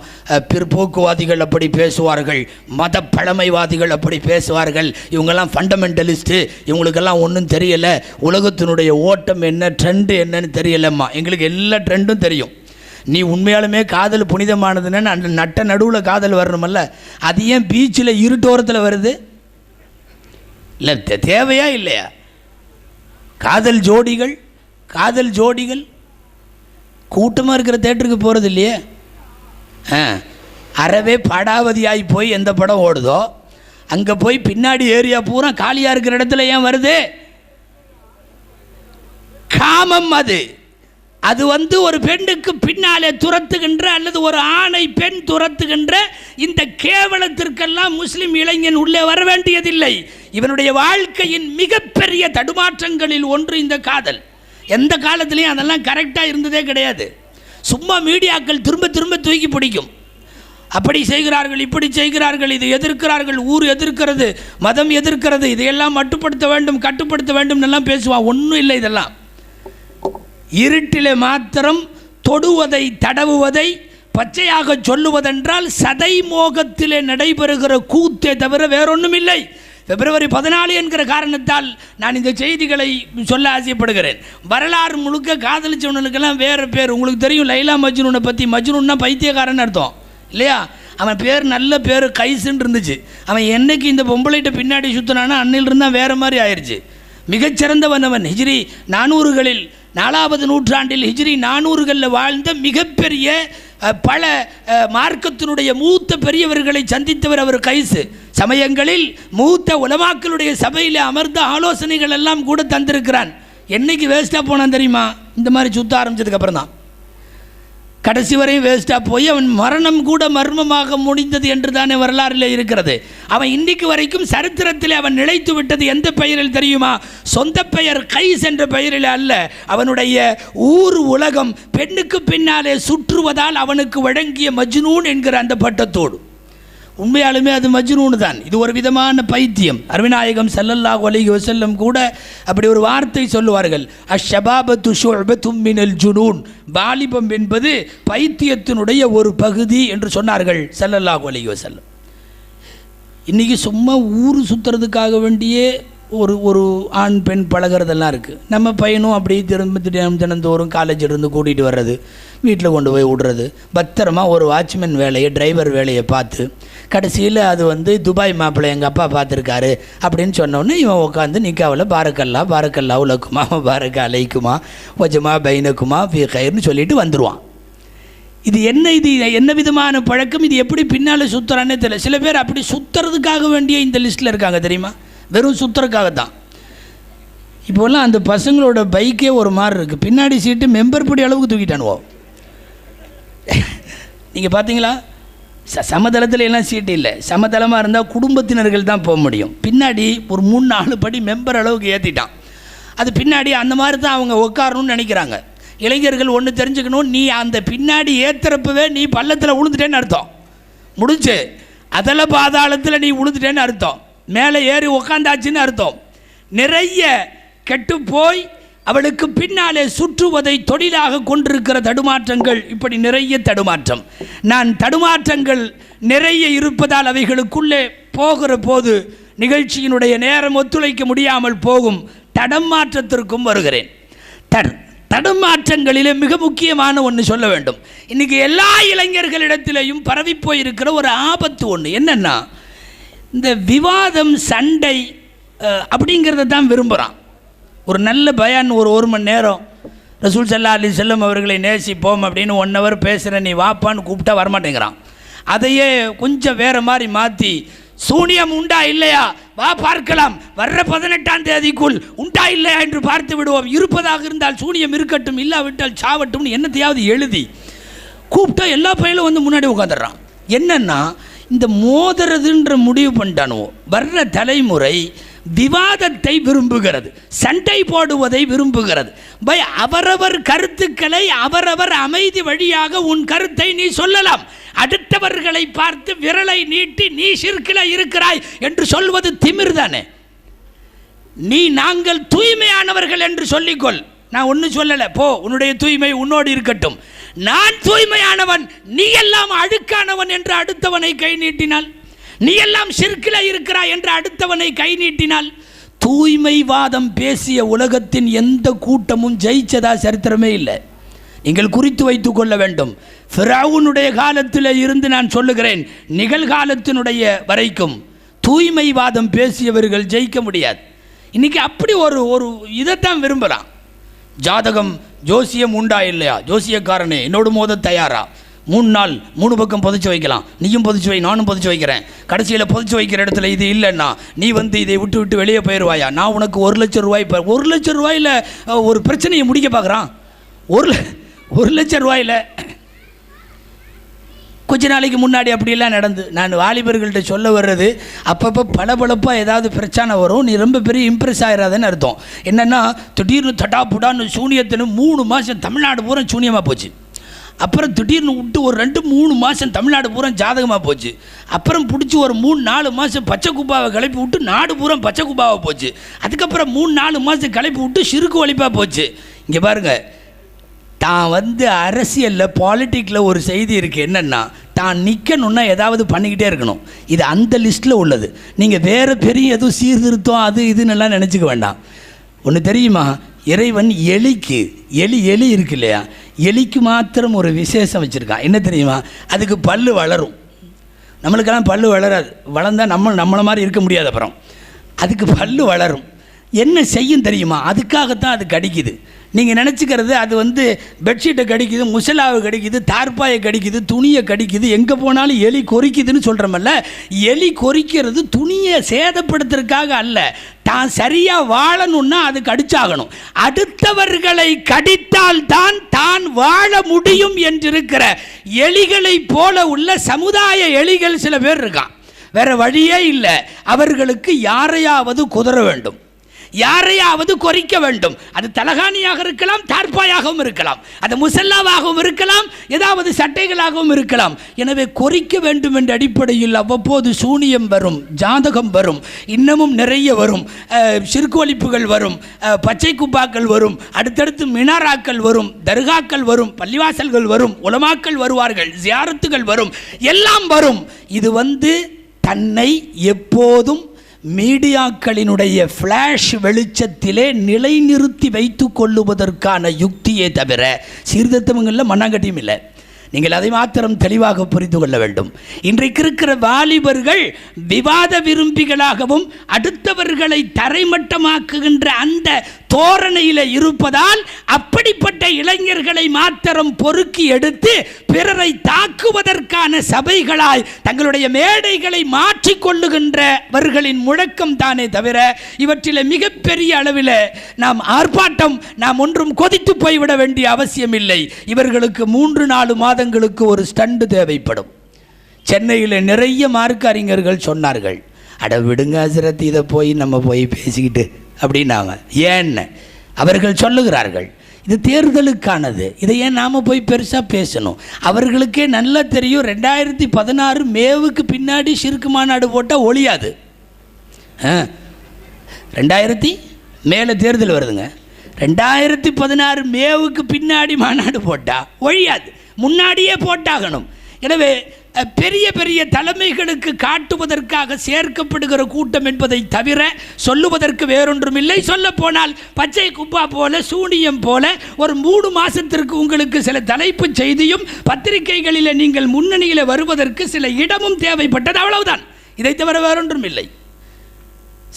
Speaker 1: பிற்போக்குவாதிகள் அப்படி பேசுவார்கள், மத பழமைவாதிகள் அப்படி பேசுவார்கள், இவங்கெல்லாம் ஃபண்டமெண்டலிஸ்ட்டு, இவங்களுக்கெல்லாம் ஒன்றும் தெரியலை, உலகத்தினுடைய ஓட்டம் என்ன, ட்ரெண்டு என்னன்னு தெரியலம்மா. எங்களுக்கு எல்லா ட்ரெண்டும் தெரியும். நீ உண்மையாலுமே காதல் புனிதமானதுன்னு அந்த நட்ட நடுவில் காதல் வரணுமல்ல, அது ஏன் பீச்சில் இருட்டோரத்தில் வருது? இல்லை, தேவையா இல்லையா? காதல் ஜோடிகள் கூட்டமாக இருக்கிற தேட்டருக்கு போகிறது இல்லையே. அறவே படாவதியாகி போய் எந்த படம் ஓடுதோ அங்கே போய் பின்னாடி ஏரியா பூரா காலியாக இருக்கிற இடத்துல ஏன் வருது? காமம். அது ஒரு பெண்ணுக்கு பின்னாலே துரத்துகின்ற அல்லது ஒரு ஆணை பெண் துரத்துகின்ற இந்த கேவலத்திற்கெல்லாம் முஸ்லிம் இளைஞன் உள்ளே வர வேண்டியதில்லை. இவனுடைய வாழ்க்கையின் மிகப்பெரிய தடுமாற்றங்களில் ஒன்று இந்த காதல். எந்த காலத்திலையும் அதெல்லாம் கரெக்டாக இருந்ததே கிடையாது. சும்மா மீடியாக்கள் திரும்ப திரும்ப தூக்கி பிடிக்கும். அப்படி செய்கிறார்கள், இப்படி செய்கிறார்கள், இது எதிர்க்கிறார்கள், ஊர் எதிர்க்கிறது, மதம் எதிர்க்கிறது, இதையெல்லாம் மட்டுப்படுத்த வேண்டும், கட்டுப்படுத்த வேண்டும் எல்லாம் பேசுவான். ஒன்றும் இல்லை. இதெல்லாம் இருட்டிலே மாத்திரம் தொடுவதை தடவுவதை பச்சையாக சொல்லுவதென்றால் சதை மோகத்திலே நடைபெறுகிற கூத்தே தவிர வேறொன்றும் இல்லை. பிப்ரவரி 14 என்கிற காரணத்தால் நான் இந்த செய்திகளை சொல்ல ஆசைப்படுகிறேன். வரலாறு முழுக்க காதலிச்சவனுக்கெல்லாம் வேறு பேர் உங்களுக்கு தெரியும். லைலா மஜ்னூனை பற்றி. மஜ்னூன்னா பைத்தியக்காரன் அர்த்தம் இல்லையா? அவன் பேர் நல்ல பேர் கைசுன்னு இருந்துச்சு. அவன் என்னைக்கு இந்த பொம்பளைகிட்ட பின்னாடி சுற்றினானா அன்னிலிருந்தான் வேறு மாதிரி ஆயிடுச்சு. மிகச்சிறந்தவன் அவன். ஹிஜ்ரி 400களில் 4வது நூற்றாண்டில் ஹிஜ்ரி 400களில் வாழ்ந்த மிகப்பெரிய பல மார்க்கத்தினுடைய மூத்த பெரியவர்களை சந்தித்தவர் அவர் கைசு. சமயங்களில் மூத்த உலமாக்களுடைய சபையில் அமர்ந்த ஆலோசனைகள் எல்லாம் கூட தந்திருக்கிறான். என்னைக்கு வேஸ்ட்டாக போனான் தெரியுமா? இந்த மாதிரி சுத்த ஆரம்பிச்சதுக்கப்புறம் தான். கடைசி வரை வேஸ்ட்டாக போய் அவன் மரணம் கூட மர்மமாக முடிந்தது என்று தானே வரலாறில் இருக்கிறது. அவன் இன்றைக்கு வரைக்கும் சரித்திரத்தில் அவன் நிலைத்து விட்டது எந்த பெயரில் தெரியுமா? சொந்த பெயர் கைஸ் என்ற பெயரில் அல்ல. அவனுடைய ஊர் உலகம் பெண்ணுக்கு பின்னாலே சுற்றுவதால் அவனுக்கு வழங்கிய மஜ்னூன் என்கிற அந்த பட்டத்தோடு. உண்மையாலுமே அது மஜ்னூன் தான். இது ஒரு விதமான பைத்தியம். அருமைநாயகம் ஸல்லல்லாஹு அலைஹி வஸல்லம் கூட அப்படி ஒரு வார்த்தை சொல்லுவார்கள், அஷ்ஷபாபத்து ஷுஅபத்தும் மினல் ஜுனூன். வாலிபம் என்பது பைத்தியத்தினுடைய ஒரு பகுதி என்று சொன்னார்கள் ஸல்லல்லாஹு அலைஹி வஸல்லம். இன்றைக்கி சும்மா ஊர் சுற்றுறதுக்காக வேண்டியே ஒரு ஆண் பெண் பழகிறதெல்லாம் இருக்குது. நம்ம பையனும் அப்படியே தினந்தோறும் காலேஜிலிருந்து கூட்டிகிட்டு வர்றது, வீட்டில் கொண்டு போய் விடுறது, பத்திரமா ஒரு வாட்ச்மேன் வேலையை, டிரைவர் வேலையை பார்த்து கடைசியில் அது துபாய் மாப்பிள்ளை எங்கள் அப்பா பார்த்துருக்காரு அப்படின்னு சொன்னோன்னே இவன் உட்காந்து நிக்காவில் பாரக்கல்லா உலக்குமா பாரக்க அலைக்குமா ஒஜமா பைனக்குமா ஃபீ கைர்னு சொல்லிட்டு வந்துடுவான். இது என்ன விதமான பழக்கம்? இது எப்படி பின்னால் சுற்றுறானே தெரியல. சில பேர் அப்படி சுற்றுறதுக்காக வேண்டிய இந்த லிஸ்ட்டில் இருக்காங்க தெரியுமா? வெறும் சுற்றுறதுக்காகத்தான். இப்போல்லாம் அந்த பசங்களோட பைக்கே ஒரு மாதிரி இருக்குது. பின்னாடி சீட்டு மெம்பர் படி அளவுக்கு தூக்கிட்டானுவோம். நீங்கள் பார்த்தீங்களா? சமதளத்தில் எல்லாம் சீட்டு இல்லை. சமதளமாக இருந்தால் குடும்பத்தினர்கள் தான் போக முடியும். பின்னாடி ஒரு 3-4 படி மெம்பர் அளவுக்கு ஏற்றிட்டான். அது பின்னாடி அந்த மாதிரி தான் அவங்க உட்காரணும்னு நினைக்கிறாங்க. இளைஞர்கள் ஒன்று தெரிஞ்சுக்கணும், நீ அந்த பின்னாடி ஏற்றுறப்பவே நீ பள்ளத்தில் விழுந்துட்டேன்னு அர்த்தம். முடிஞ்சு அதில் பாதாளத்தில் நீ விழுந்துட்டேன்னு அர்த்தம். மேலே ஏறி உக்காந்தாச்சுன்னு அர்த்தம். நிறைய கெட்டு போய் அவளுக்கு பின்னாலே சுற்றுவதை தொழிலாக கொண்டிருக்கிற தடுமாற்றங்கள், இப்படி நிறைய தடுமாற்றம். நான் தடுமாற்றங்கள் நிறைய இருப்பதால் அவைகளுக்குள்ளே போகிற போது நிகழ்ச்சியினுடைய நேரம் ஒத்துழைக்க முடியாமல் போகும். தடமாற்றத்திற்கும் வருகிறேன். தடமாற்றங்களிலே மிக முக்கியமான ஒன்று சொல்ல வேண்டும். இன்றைக்கி எல்லா இளைஞர்களிடத்திலையும் பரவி போயிருக்கிற ஒரு ஆபத்து ஒன்று என்னென்னா, இந்த விவாதம் சண்டை அப்படிங்கிறத தான் விரும்புகிறான். ஒரு நல்ல பயான் ஒரு மணி நேரம் ரசூல் ஸல்லல்லாஹு அலைஹி வஸல்லம் அவர்களை நேசிப்போம் அப்படின்னு 1 hour பேசுகிற நீ வாப்பான்னு கூப்பிட்டா வரமாட்டேங்கிறான். அதையே கொஞ்சம் வேறு மாதிரி மாற்றி சூனியம் உண்டா இல்லையா வா பார்க்கலாம், வர்ற 18ஆம் தேதிக்குள் உண்டா இல்லையா என்று பார்த்து விடுவோம், இருப்பதாக இருந்தால் சூனியம் இருக்கட்டும், இல்லாவிட்டால் சாவட்டும்னு என்னத்தையாவது எழுதி கூப்பிட்டா எல்லா பையலும் வந்து முன்னாடி உட்காந்துடுறான். என்னன்னா இந்த மோதுறதுன்ற முடிவு பண்ணிட்டானோ வர்ற தலைமுறை விவாதத்தை விரும்புகிறது, சண்டை போடுவதை விரும்புகிறது. அவரவர் கருத்துக்களை அவரவர் அமைதி வழியாக உன் கருத்தை நீ சொல்லலாம். அடுத்தவர்களை பார்த்து விரலை நீட்டி நீ ஷிர்கில இருக்கிறாய் என்று சொல்வது திமிர் தானே. நீ நாங்கள் தூய்மையானவர்கள் என்று சொல்லிக்கொள். நான் ஒன்றும் சொல்லலை, போ உன்னுடைய தூய்மை உன்னோடு இருக்கட்டும். நான் தூய்மையானவன், நீ எல்லாம் அழுக்கானவன் என்று அடுத்தவனை கை நீட்டினால், நீ எல்லாம் ஷிர்கில இருக்கிறாய் என்று அடுத்தவனை கை நீட்டினால், தூய்மைவாதம் பேசிய உலகத்தின் எந்த கூட்டமும் ஜெயிச்சதா சரித்திரமே இல்லை. நீங்கள் குறித்து வைத்துக் கொள்ள வேண்டும். ஃபிரௌனுடைய காலத்தில் இருந்து நான் சொல்லுகிறேன், நிகழ்காலத்தினுடைய வரைக்கும் தூய்மைவாதம் பேசியவர்கள் ஜெயிக்க முடியாது. இன்றைக்கி அப்படி ஒரு இதைத்தான் விரும்பலாம். ஜாதகம் ஜோசியம் உண்டா இல்லையா, ஜோசியக்காரனே என்னோடு மோத தயாரா, 3 நாள் 3 பக்கம் புதைச்சி வைக்கலாம், நீயும் புதைச்சி வை நானும் புதைச்சி வைக்கிறேன், கடைசியில் புதைச்சி வைக்கிற இடத்துல இது இல்லைன்னா நீ வந்து இதை விட்டு வெளியே போயிடுவாயா, நான் உனக்கு 1 லட்சம் ரூபாய் 1 லட்சம் ரூபாயில் ஒரு பிரச்சனையை முடிக்க பார்க்குறான். 1 லட்சம் ரூபாயில் கொஞ்ச நாளைக்கு முன்னாடி அப்படியெல்லாம் நடந்து, நான் வாலிபர்கள்ட்ட சொல்ல வர்றது, அப்பப்போ பளபளப்பாக ஏதாவது பிரச்சனை வரும், நீ ரொம்ப பெரிய இம்ப்ரெஸ் ஆகிடாதுன்னு அர்த்தம். என்னென்னா திடீர்னு தட்டாப்புடான்னு சூனியத்தின்னு 3 மாதம் தமிழ்நாடு பூரா சூனியமாக போச்சு. அப்புறம் திடீர்னு விட்டு ஒரு 2-3 மாதம் தமிழ்நாடு பூரா ஜாதகமாக போச்சு. அப்புறம் பிடிச்சி ஒரு 3-4 மாதம் பச்சை குப்பாவை கிளப்பி விட்டு நாடு பூரா பச்சை குப்பாவை போச்சு. அதுக்கப்புறம் 3-4 மாதம் கிளப்பி விட்டு சிறுக்கு ஒழிப்பாக போச்சு. இங்கே பாருங்கள், தான் வந்து அரசியலில் பாலிட்டிக்கில் ஒரு செய்தி இருக்குது என்னென்னா, தான் நிற்கணுன்னா ஏதாவது பண்ணிக்கிட்டே இருக்கணும். இது அந்த லிஸ்ட்டில் உள்ளது. நீங்கள் வேறு பெரிய எதுவும் சீர்திருத்தம் அது இதுன்னெல்லாம் நினச்சிக்க வேண்டாம். ஒன்று தெரியுமா, இறைவன் எலிக்கு எலி இருக்கு இல்லையா, எலிக்கு மாத்திரம் ஒரு விசேஷம் வச்சுருக்கான். என்ன தெரியுமா, அதுக்கு பல்லு வளரும். நம்மளுக்கெல்லாம் பல்லு வளராது, வளர்ந்தால் நம்மளை மாதிரி இருக்க முடியாது. அப்புறம் அதுக்கு பல்லு வளரும். என்ன செய்யும் தெரியுமா, அதுக்காகத்தான் அது கடிக்குது. நீங்கள் நினச்சிக்கிறது அது வந்து பெட்ஷீட்டை கடிக்குது, முசலாவை கடிக்குது, தார்பாயை கடிக்குது, துணியை கடிக்குது, எங்கே போனாலும் எலி கொறிக்குதுன்னு சொல்கிறோமல்ல. எலி கொறிக்கிறது துணியை சேதப்படுத்துறதுக்காக அல்ல, தான் சரியாக வாழணுன்னா அது கடிச்சாகணும். அடுத்தவர்களை கடித்தால் தான் வாழ முடியும் என்றிருக்கிற எலிகளை போல உள்ள சமுதாய எலிகள் சில பேர் இருக்கான். வேற வழியே இல்லை. அவர்களுக்கு யாரையாவது குதற வேண்டும், யாரையாவது கொறிக்க வேண்டும். அது தலகாணியாக இருக்கலாம், தார்பாயாகவும் இருக்கலாம், அது முசல்லாவாகவும் இருக்கலாம், ஏதாவது சட்டைகளாகவும் இருக்கலாம். எனவே கொறிக்க வேண்டும் என்ற அடிப்படையில் அவ்வப்போது சூனியம் வரும், ஜாதகம் வரும், இன்னமும் நிறைய வரும், சிறுகொழிப்புகள் வரும், பச்சை குப்பாக்கள் வரும், அடுத்தடுத்து மினாராக்கள் வரும், தர்காக்கள் வரும், பள்ளிவாசல்கள் வரும், உலமாக்கள் வருவார்கள், ஜியாரத்துகள் வரும், எல்லாம் வரும். இது வந்து தன்னை எப்போதும் மீடியாக்களினுடைய ஃப்ளாஷ் வெளிச்சத்திலே நிலைநிறுத்தி வைத்து கொள்ளுவதற்கான யுக்தியே தவிர சீர்திருத்தங்களில் மண்ணாங்கட்டியும் இல்லை. நீங்கள் அதை மாத்திரம் தெளிவாக புரிந்து கொள்ள வேண்டும். இன்றைக்கு இருக்கிற வாலிபர்கள் விவாத விரும்பிகளாகவும் அடுத்தவர்களை தரைமட்டமாக்குகின்ற அந்த தோரணையில் இருப்பதால் அப்படிப்பட்ட இளைஞர்களை மாத்திரம் பொறுக்கி எடுத்து பிறரை தாக்குவதற்கான சபைகளாய் தங்களுடைய மேடைகளை மாற்றிக்கொள்ளுகின்றவர்களின் முழக்கம் தானே தவிர இவற்றில் மிகப்பெரிய அளவில் நாம் ஆர்ப்பாட்டம், நாம் ஒன்றும் கொதித்து போய்விட வேண்டிய அவசியம் இல்லை. இவர்களுக்கு 3-4 மாதங்களுக்கு ஒரு ஸ்டண்டு தேவைப்படும். சென்னையில் நிறைய மார்க்க அறிஞர்கள் சொன்னார்கள், அட விடுங்க ஹசரத், இதை போய் நம்ம போய் பேசிக்கிட்டு அப்படின்னாங்க. ஏன்னு அவர்கள் சொல்லுகிறார்கள், இது தேர்தலுக்கானது, இதை ஏன் நாம் போய் பெருசாக பேசணும். அவர்களுக்கே நல்லா தெரியும், 2016 மேவுக்கு பின்னாடி ஷிர்க் மாநாடு போட்டால் ஒழியாது. 2000 மேலே தேர்தல் வருதுங்க, 2016 மேவுக்கு பின்னாடி மாநாடு போட்டால் ஒழியாது, முன்னாடியே போட்டாகணும். எனவே பெரிய பெரிய தலைமைகளுக்கு காட்டுவதற்காக சேர்க்கப்படுகிற கூட்டம் என்பதை தவிர சொல்லுவதற்கு வேறொன்றும் இல்லை. சொல்ல போனால் பச்சை குப்பா போல சூனியம் போல ஒரு 3 மாசத்திற்கு உங்களுக்கு சில தலைப்பு செய்தியும் பத்திரிகைகளில் நீங்கள் முன்னணியில் வருவதற்கு சில இடமும் தேவைப்பட்டது, அவ்வளவுதான். இதை தவிர வேறொன்றும் இல்லை.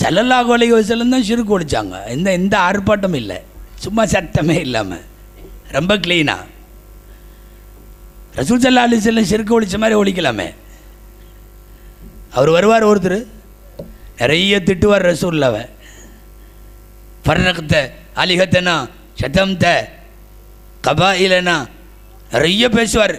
Speaker 1: ஸல்லல்லாஹு அலைஹி வஸல்லம் தான் ஷிர்க் ஒழிச்சாங்க. எந்த ஆர்ப்பாட்டம் இல்லை, சும்மா சத்தமே இல்லாமல் ரொம்ப கிளீனா. ரசூல் ஸல்லல்லாஹு அலைஹி வஸல்லம் ஷிர்க் ஒழிச்ச மாதிரி ஒழிக்கலாமே. அவர் வருவார், ஒருத்தர் நிறைய திட்டுவார் ரசூல்லாவை. ஃபர்ரக்த அலிஹத்தனா சதம்த கபாயிலனா நிறைய பேசுவார்.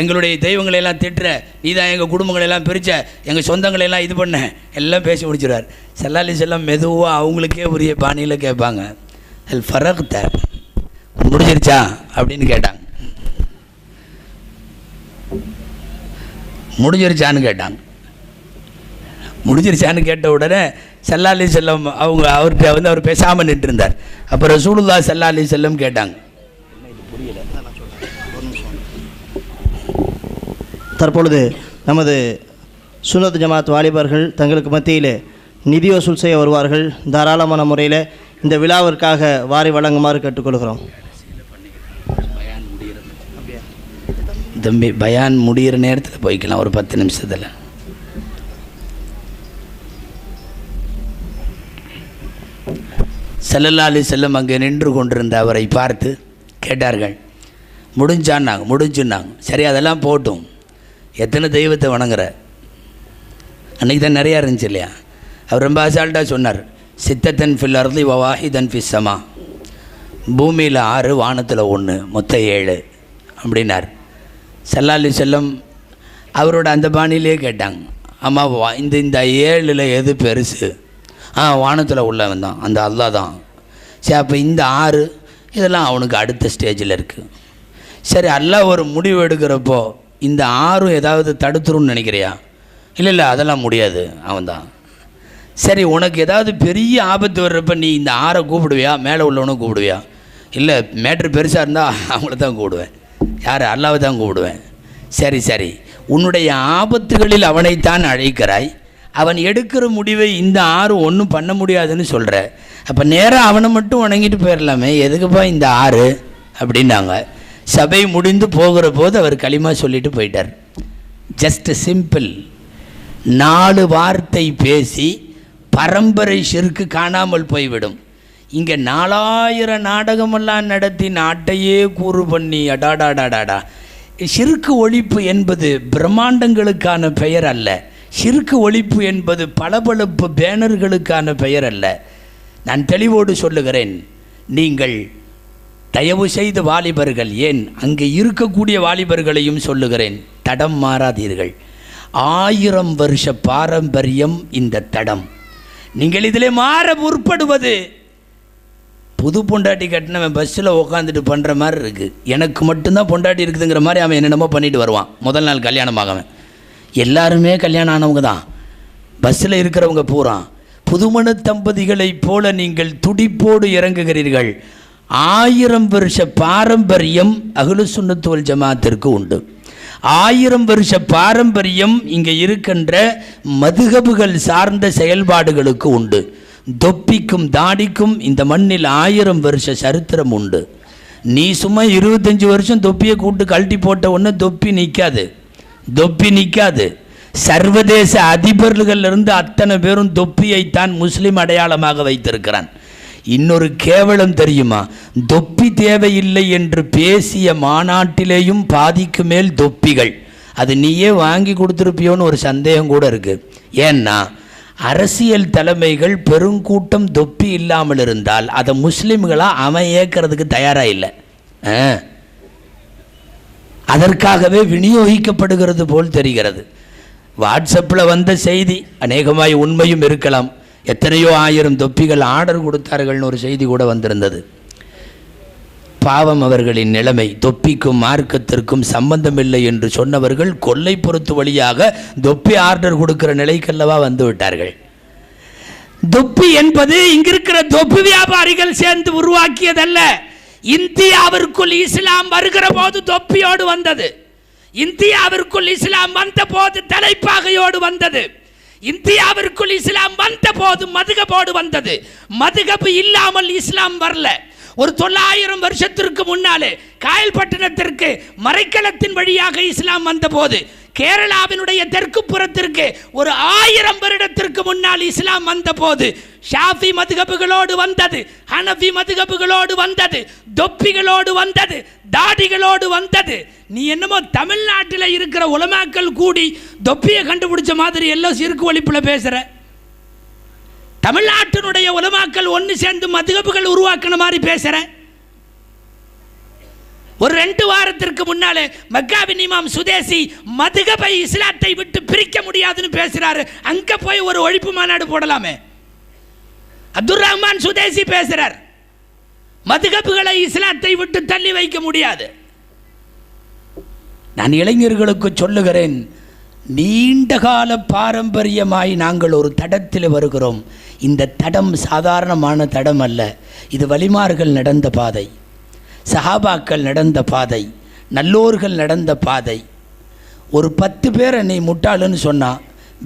Speaker 1: எங்களுடைய தெய்வங்களெல்லாம் திட்டுற, நீ தான் எங்கள் குடும்பங்களெல்லாம் பிரித்த, எங்கள் சொந்தங்களெல்லாம் இது பண்ண, எல்லாம் பேசி முடிச்சிடுவார். ஸல்லல்லாஹு அலைஹி வஸல்லம் மெதுவாக அவங்களுக்கே உரிய பாணியில் கேட்பாங்க, அல் ஃபரக்த முடிஞ்சிருச்சா அப்படின்னு கேட்டாங்க. முடிஞ்சிருச்சான்னு கேட்டாங்க. முடிஞ்சிருச்சான்னு கேட்ட உடனே ஸல்லல்லாஹு அலைஹி வஸல்லம் அவர்கிட்ட அவர் பேசாமல் நின்று இருந்தார். அப்புறம் ரசூலுல்லாஹி ஸல்லல்லாஹு அலைஹி வஸல்லம் கேட்டாங்க.
Speaker 2: தற்பொழுது நமது சுன்னத் ஜமாத் வாலிபர்கள் தங்களுக்கு மத்தியில் நிதி வசூல் செய்ய வருவார்கள். தாராளமான முறையில் இந்த விழாவிற்காக வாரி வழங்குமாறு கேட்டுக்கொள்கிறோம்.
Speaker 1: தம்பி பயான் முடிகிற நேரத்தில் போய்க்கலாம், ஒரு 10 நிமிஷத்தில். ஸல்லல்லாஹு அலைஹி வஸல்லம் அங்கே நின்று கொண்டிருந்த அவரை பார்த்து கேட்டார்கள். முடிஞ்சுன்னாங்க. சரி, அதெல்லாம் போட்டும், எத்தனை தெய்வத்தை வணங்குற? அன்றைக்கி தான் நிறையா இருந்துச்சு இல்லையா? அவர் ரொம்ப அசால்ட்டாக சொன்னார், சித்தத்தன் ஃபில் அர்தி வவாஹிதன் ஃபிஸ் ஸமா, பூமியில் 6 வானத்தில் 1 மொத்தம் 7 அப்படின்னார். ஸல்லல்லாஹு அலைஹி வஸல்லம் அவரோட அந்த பாணியிலே கேட்டாங்க, ஆமாம் இந்த 7ல் எது பெருசு? வானத்தில் உள்ளவன் தான், அந்த அல்லாஹ் தான். சரி, அப்போ இந்த 6 இதெல்லாம் அவனுக்கு அடுத்த ஸ்டேஜில் இருக்குது. சரி, அல்லாஹ் ஒரு முடிவு எடுக்கிறப்போ இந்த 6 ஏதாவது தடுத்துருன்னு நினைக்கிறியா? இல்லை அதெல்லாம் முடியாது, அவன் தான். சரி, உனக்கு ஏதாவது பெரிய ஆபத்து வர்றப்ப நீ இந்த 6 கூப்பிடுவியா, மேலே உள்ளவனை கூப்பிடுவியா? இல்லை, மேட்ரு பெருசாக இருந்தால் அவங்கள தான் கூப்பிடுவேன். யார்? அல்லாவை தான் கூப்பிடுவேன். சரி, உன்னுடைய ஆபத்துகளில் அவனைத்தான் அழைக்கிறாய், அவன் எடுக்கிற முடிவை இந்த 6 ஒன்றும் பண்ண முடியாதுன்னு சொல்கிற, அப்போ நேராக அவனை மட்டும் வணங்கிட்டு போயிடலாமே, எதுக்குப்பா இந்த 6 அப்படின்னாங்க. சபை முடிந்து போகிற போது அவர் களிமா சொல்லிட்டு போயிட்டார். Just simple. 4 வார்த்தை பேசி பரம்பரை ஷிர்க்கு காணாமல் போய்விடும். இங்கே 4000 நாடகமெல்லாம் நடத்தி நாட்டையே கூறு பண்ணி அடாடாடாடாடா. ஷிர்க்கு ஒழிப்பு என்பது பிரம்மாண்டங்களுக்கான பெயர் அல்ல. ஷிர்க்கு ஒழிப்பு என்பது பளபளப்பு பேனர்களுக்கான பெயர் அல்ல. நான் தெளிவோடு சொல்லுகிறேன், நீங்கள் தயவு செய்த வாலிபர்கள், ஏன் அங்கே இருக்கக்கூடிய வாலிபர்களையும் சொல்லுகிறேன், தடம் மாறாதீர்கள். 1000 வருஷ பாரம்பரியம் இந்த தடம். நீங்கள் இதில் மாற முற்படுவது புது பொண்டாட்டி கட்டினவன் பஸ்ஸில் உட்காந்துட்டு பண்ணுற மாதிரி இருக்குது. எனக்கு மட்டும்தான் பொண்டாட்டி இருக்குதுங்கிற மாதிரி அவன் என்னென்னமோ பண்ணிட்டு வருவான். முதல் நாள் கல்யாணமாகவன். எல்லாருமே கல்யாணம் ஆனவங்க தான், பஸ்ஸில் இருக்கிறவங்க பூரா. புதுமண தம்பதிகளைப் போல நீங்கள் துடிப்போடு இறங்குகிறீர்கள். 1000 வருஷ பாரம்பரியம் அஹ்லு சுன்னத் வல் ஜமாத்திற்கு உண்டு. 1000 வருஷ பாரம்பரியம் இங்கே இருக்கின்ற மதுஹபுகள் சார்ந்த செயல்பாடுகளுக்கு உண்டு. தொப்பிக்கும் தாடிக்கும் இந்த மண்ணில் 1000 வருஷ சரித்திரம் உண்டு. நீ சும்மா 25 வருஷம் தொப்பியை கூட்டு கழட்டி போட்ட உடனே தொப்பி நிற்காது. சர்வதேச அதிபர்கள் இருந்து அத்தனை பேரும் தொப்பியைத்தான் முஸ்லிம் அடையாளமாக வைத்திருக்கிறான். இன்னொரு கேவலம் தெரியுமா? தொப்பி தேவையில்லை என்று பேசிய மாநாட்டிலேயும் பாதிக்கு மேல் தொப்பிகள். அது நீயே வாங்கி கொடுத்துருப்பியோன்னு ஒரு சந்தேகம் கூட இருக்குது. ஏன்னா அரசியல் தலைமைகள் பெருங்கூட்டம் தொப்பி இல்லாமல் இருந்தால் அதை முஸ்லிம்களாக அவன் ஏற்கிறதுக்கு தயாராக இல்லை. அதற்காகவே விநியோகிக்கப்படுகிறது போல் தெரிகிறது. வாட்ஸ்அப்பில் வந்த செய்தி அநேகமாய் உண்மையும் இருக்கலாம். எத்தனையோ 1000 தொப்பிகள் ஆர்டர் கொடுத்தார்கள்னு ஒரு செய்தி கூட வந்திருந்தது. பாவம் அவர்களின் நிலைமை. தொப்பிக்கும் மார்க்கத்திற்கும் சம்பந்தமில்லை என்று சொன்னவர்கள் கொல்லை பொறுத்து வழியாக தொப்பி ஆர்டர் கொடுக்கிற நிலைக்கல்லவா வந்து விட்டார்கள். தொப்பி என்பது இங்கிருக்கிற தொப்பி வியாபாரிகள் சேர்ந்து உருவாக்கியதல்ல. இந்தியாவிற்குள் இஸ்லாம் வருகிற போது தொப்பியோடு வந்தது. இந்தியாவிற்குள் இஸ்லாம் வந்த போது தலைப்பாகையோடு வந்தது. இந்தியாவிற்குள் இஸ்லாம் வந்த போது மதுகபோடு வந்தது. மதுகபு இல்லாமல் இஸ்லாம் வரல. ஒரு 900 வருஷத்திற்கு முன்னாலே காயல்பட்டினத்திற்கு மறைக்களத்தின் வழியாக இஸ்லாம் வந்த போது, கேரளாவினுடைய தெற்கு புறத்திற்கு ஒரு 1000 வருடத்திற்கு முன்னால் இஸ்லாம் வந்த போது ஷாஃபி மதுகபுகளோடு வந்தது, ஹனஃபி மதுகபுகளோடு வந்தது, தொப்பிகளோடு வந்தது, தாடிகளோடு வந்தது. நீ என்னமோ தமிழ்நாட்டில் இருக்கிற உலமாக்கள் கூடி தொப்பியை கண்டுபிடிச்ச மாதிரி எல்லாம் சிறுக்கு ஒழிப்பில் பேசுற. தமிழ்நாட்டினுடைய உலமாக்கள் ஒன்று சேர்ந்து மதுகபுகள் உருவாக்கின மாதிரி பேசுற. ஒரு 2 வாரத்திற்கு முன்னாலே மக்காவின் இமாம் சுதேசி மதுகபை இஸ்லாத்தை விட்டு பிரிக்க முடியாதுன்னு பேசுறாரு. அங்க போய் ஒரு ஒழிப்பு மாநாடு போடலாமே. அப்துல் ரஹ்மான் சுதேசி பேசுறார், மதுகபுகளை இஸ்லாத்தை விட்டு தள்ளி வைக்க முடியாது. நான் இளைஞர்களுக்கு சொல்லுகிறேன், நீண்ட கால பாரம்பரியமாய் நாங்கள் ஒரு தடத்தில் வருகிறோம். இந்த தடம் சாதாரணமான தடம் அல்ல. இது வலிமார்கள் நடந்த பாதை, சஹாபாக்கள் நடந்த பாதை, நல்லோர்கள் நடந்த பாதை. ஒரு 10 பேர் என்னை முட்டாளுன்னு சொன்னா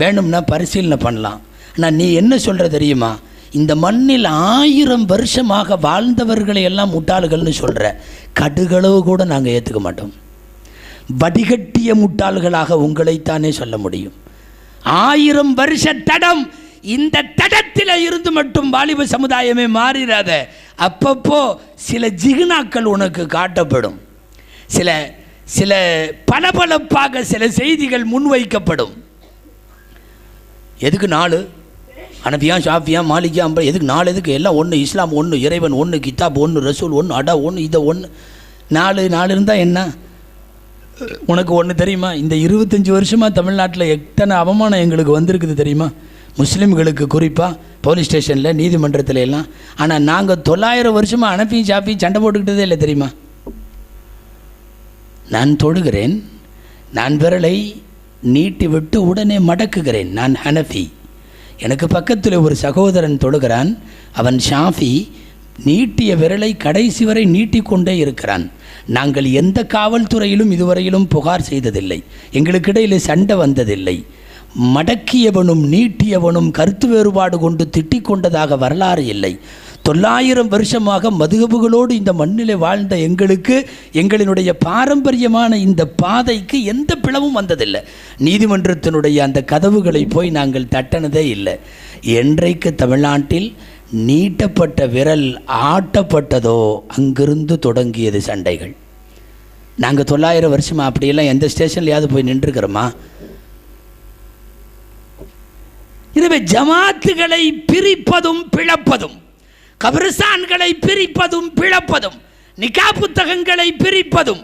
Speaker 1: வேணும்னா பரிசீலனை பண்ணலாம். ஆனால் நீ என்ன சொல்கிற தெரியுமா? இந்த மண்ணில் 1000 வருஷமாக வாழ்ந்தவர்களை எல்லாம் முட்டாள்கள்னு சொல்கிற. கடுகளவு கூட நாங்கள் ஏற்றுக்க மாட்டோம். வடிகட்டிய முட்டாள்களாக உங்களைத்தானே சொல்ல முடியும். 1000 வருஷ தடம். இந்த தடத்தில் இருந்து மட்டும் வாலிப சமுதாயமே மாறிடாத. அப்பப்போ சில ஜிகுனாக்கள் உனக்கு காட்டப்படும். சில பளபளப்பாக சில செய்திகள் முன்வைக்கப்படும். எதுக்கு 4? ஹனஃபியா, ஷாஃபியா, மாலிகா, அம்பல், எதுக்கு 4? எதுக்கு? எல்லாம் ஒன்று. இஸ்லாம் ஒன்று, இறைவன் ஒன்று, கிதாப் ஒன்று, ரசூல் ஒன்று, அடா ஒன்று, இதை ஒன்று. 4 இருந்தால் என்ன? உனக்கு ஒன்று தெரியுமா? இந்த 25 வருஷமாக தமிழ்நாட்டில் எத்தனை அவமானம் எங்களுக்கு வந்திருக்குது தெரியுமா? முஸ்லீம்களுக்கு குறிப்பாக போலீஸ் ஸ்டேஷனில், நீதிமன்றத்தில் எல்லாம். ஆனால் நாங்கள் 900 வருஷமாக ஹனஃபி ஷாஃபி சண்டை போட்டுக்கிட்டதே இல்லை தெரியுமா? நான் தொடுகிறேன், நான் விரலை நீட்டி விட்டு உடனே மடக்குகிறேன். நான் ஹனஃபி. எனக்கு பக்கத்தில் ஒரு சகோதரன் தொடுகிறான், அவன் ஷாஃபி. நீட்டிய விரலை கடைசி வரை நீட்டிக்கொண்டே இருக்கிறான். நாங்கள் எந்த காவல்துறையிலும் இதுவரையிலும் புகார் செய்ததில்லை. எங்களுக்கிடையில் சண்டை வந்ததில்லை. மடக்கியவனும் நீட்டியவனும் கருத்து வேறுபாடு கொண்டு திட்டிக் கொண்டதாக வரலாறு இல்லை. 900 வருஷமாக மதுகபுகளோடு இந்த மண்ணிலே வாழ்ந்த எங்களுக்கு, எங்களினுடைய பாரம்பரியமான இந்த பாதைக்கு எந்த பிளவும் வந்ததில்லை. நீதிமன்றத்தினுடைய அந்த கதவுகளை போய் நாங்கள் தட்டினதே இல்லை. என்றைக்கு தமிழ்நாட்டில் நீட்டப்பட்ட விரல் ஆட்டப்பட்டதோ அங்கிருந்து தொடங்கியது சண்டைகள். நாங்கள் 900 வருஷமாக அப்படியெல்லாம் எந்த ஸ்டேஷன்லையாவது போய் நின்றுக்கிறோமா? எனவே ஜமாத்துகளை பிரிப்பதும் பிளப்பதும், கபிரிஸ்தான்களை பிரிப்பதும் பிளப்பதும், நிகா புத்தகங்களை பிரிப்பதும்,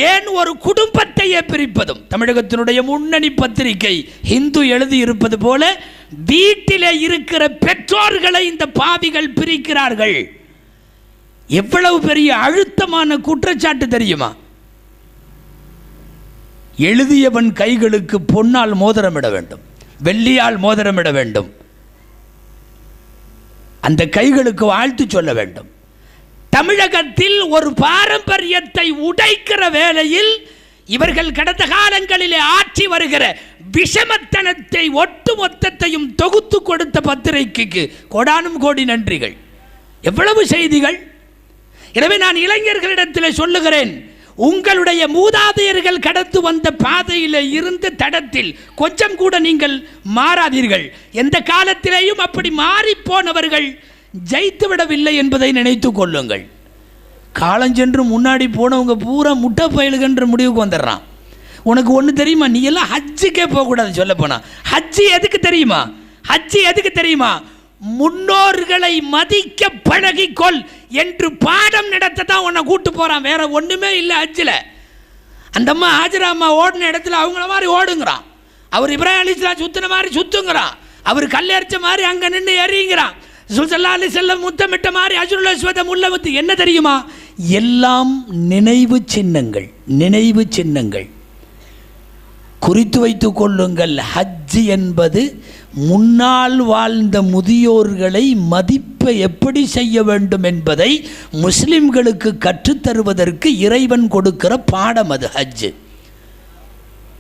Speaker 1: ஏன் ஒரு குடும்பத்தையே பிரிப்பதும், தமிழகத்தினுடைய முன்னணி பத்திரிகை ஹிந்து எழுதியிருப்பது போல வீட்டிலே இருக்கிற பெற்றோர்களை இந்த பாவிகள் பிரிக்கிறார்கள். எவ்வளவு பெரிய அழுத்தமான குற்றச்சாட்டு தெரியுமா? எழுதியவன் கைகளுக்கு பொன்னால் மோதிரமிட வேண்டும், வெள்ளியால் மோதிரமிட வேண்டும், அந்த கைகளுக்கு வாழ்த்து சொல்ல வேண்டும். தமிழகத்தில் ஒரு பாரம்பரியத்தை உடைக்கிற வேளையில் இவர்கள் கடந்த காலங்களிலே ஆற்றி வருகிற விஷமத்தனத்தை ஒட்டுமொத்தத்தையும் தொகுத்து கொடுத்த பத்திரிகைக்கு கோடானும் கோடி நன்றிகள். எவ்வளவு செய்திகள்! எனவே நான் இளைஞர்களிடத்தில் சொல்லுகிறேன், உங்களுடைய மூதாதையர்கள் கடந்து வந்த பாதையில் இருந்து தடத்தில் கொஞ்சம் கூட நீங்கள் மாறாதீர்கள். எந்த காலத்திலேயும் அப்படி மாறிப்போனவர்கள் ஜெயித்து விடவில்லை என்பதை நினைத்து கொள்ளுங்கள். காலஞ்சென்று முன்னாடி போனவங்க பூரா முட்டை பயலுகன்ற முடிவுக்கு வந்துடுறான். உனக்கு ஒன்று தெரியுமா? நீ எல்லாம் ஹஜ்ஜுக்கே போகக்கூடாது. சொல்ல போனா ஹஜ்ஜு எதுக்கு தெரியுமா? ஹஜ்ஜு எதுக்கு தெரியுமா? முன்னோர்களை மதிக்க பழகிக்கொள் என்று பாடம் நடத்த தான் உன்னை கூட்டு போறான். வேற ஒண்ணுமே இல்லை ஹஜ்ஜில். அந்த அம்மா ஹாஜரா அம்மா ஓடின இடத்துல அவங்கள மாதிரி ஓடுங்கிறான். அவர் இப்ராஹிம் அலைஹிஸ்ஸலாம் சுத்தின மாதிரி சுத்துங்கிறான். அவர் கல்லெரிச்ச மாதிரி அங்கே நின்று எறிங்கிறான். ஸல்லல்லாஹு அலைஹி வஸல்லம் முத்தமிட்ட மாதிரி அஜ்ருல் அஸ்வத முல்லமுத்து. என்ன தெரியுமா? எல்லாம் நினைவு சின்னங்கள். நினைவு சின்னங்கள் குறித்து வைத்துக் கொள்ளுங்கள். ஹஜ் என்பது முன்னால் வாழ்ந்த முதியோர்களை மதிப்பை எப்படி செய்ய வேண்டும் என்பதை முஸ்லிம்களுக்கு கற்றுத்தருவதற்கு இறைவன் கொடுக்கிற பாடம் அது ஹஜ்.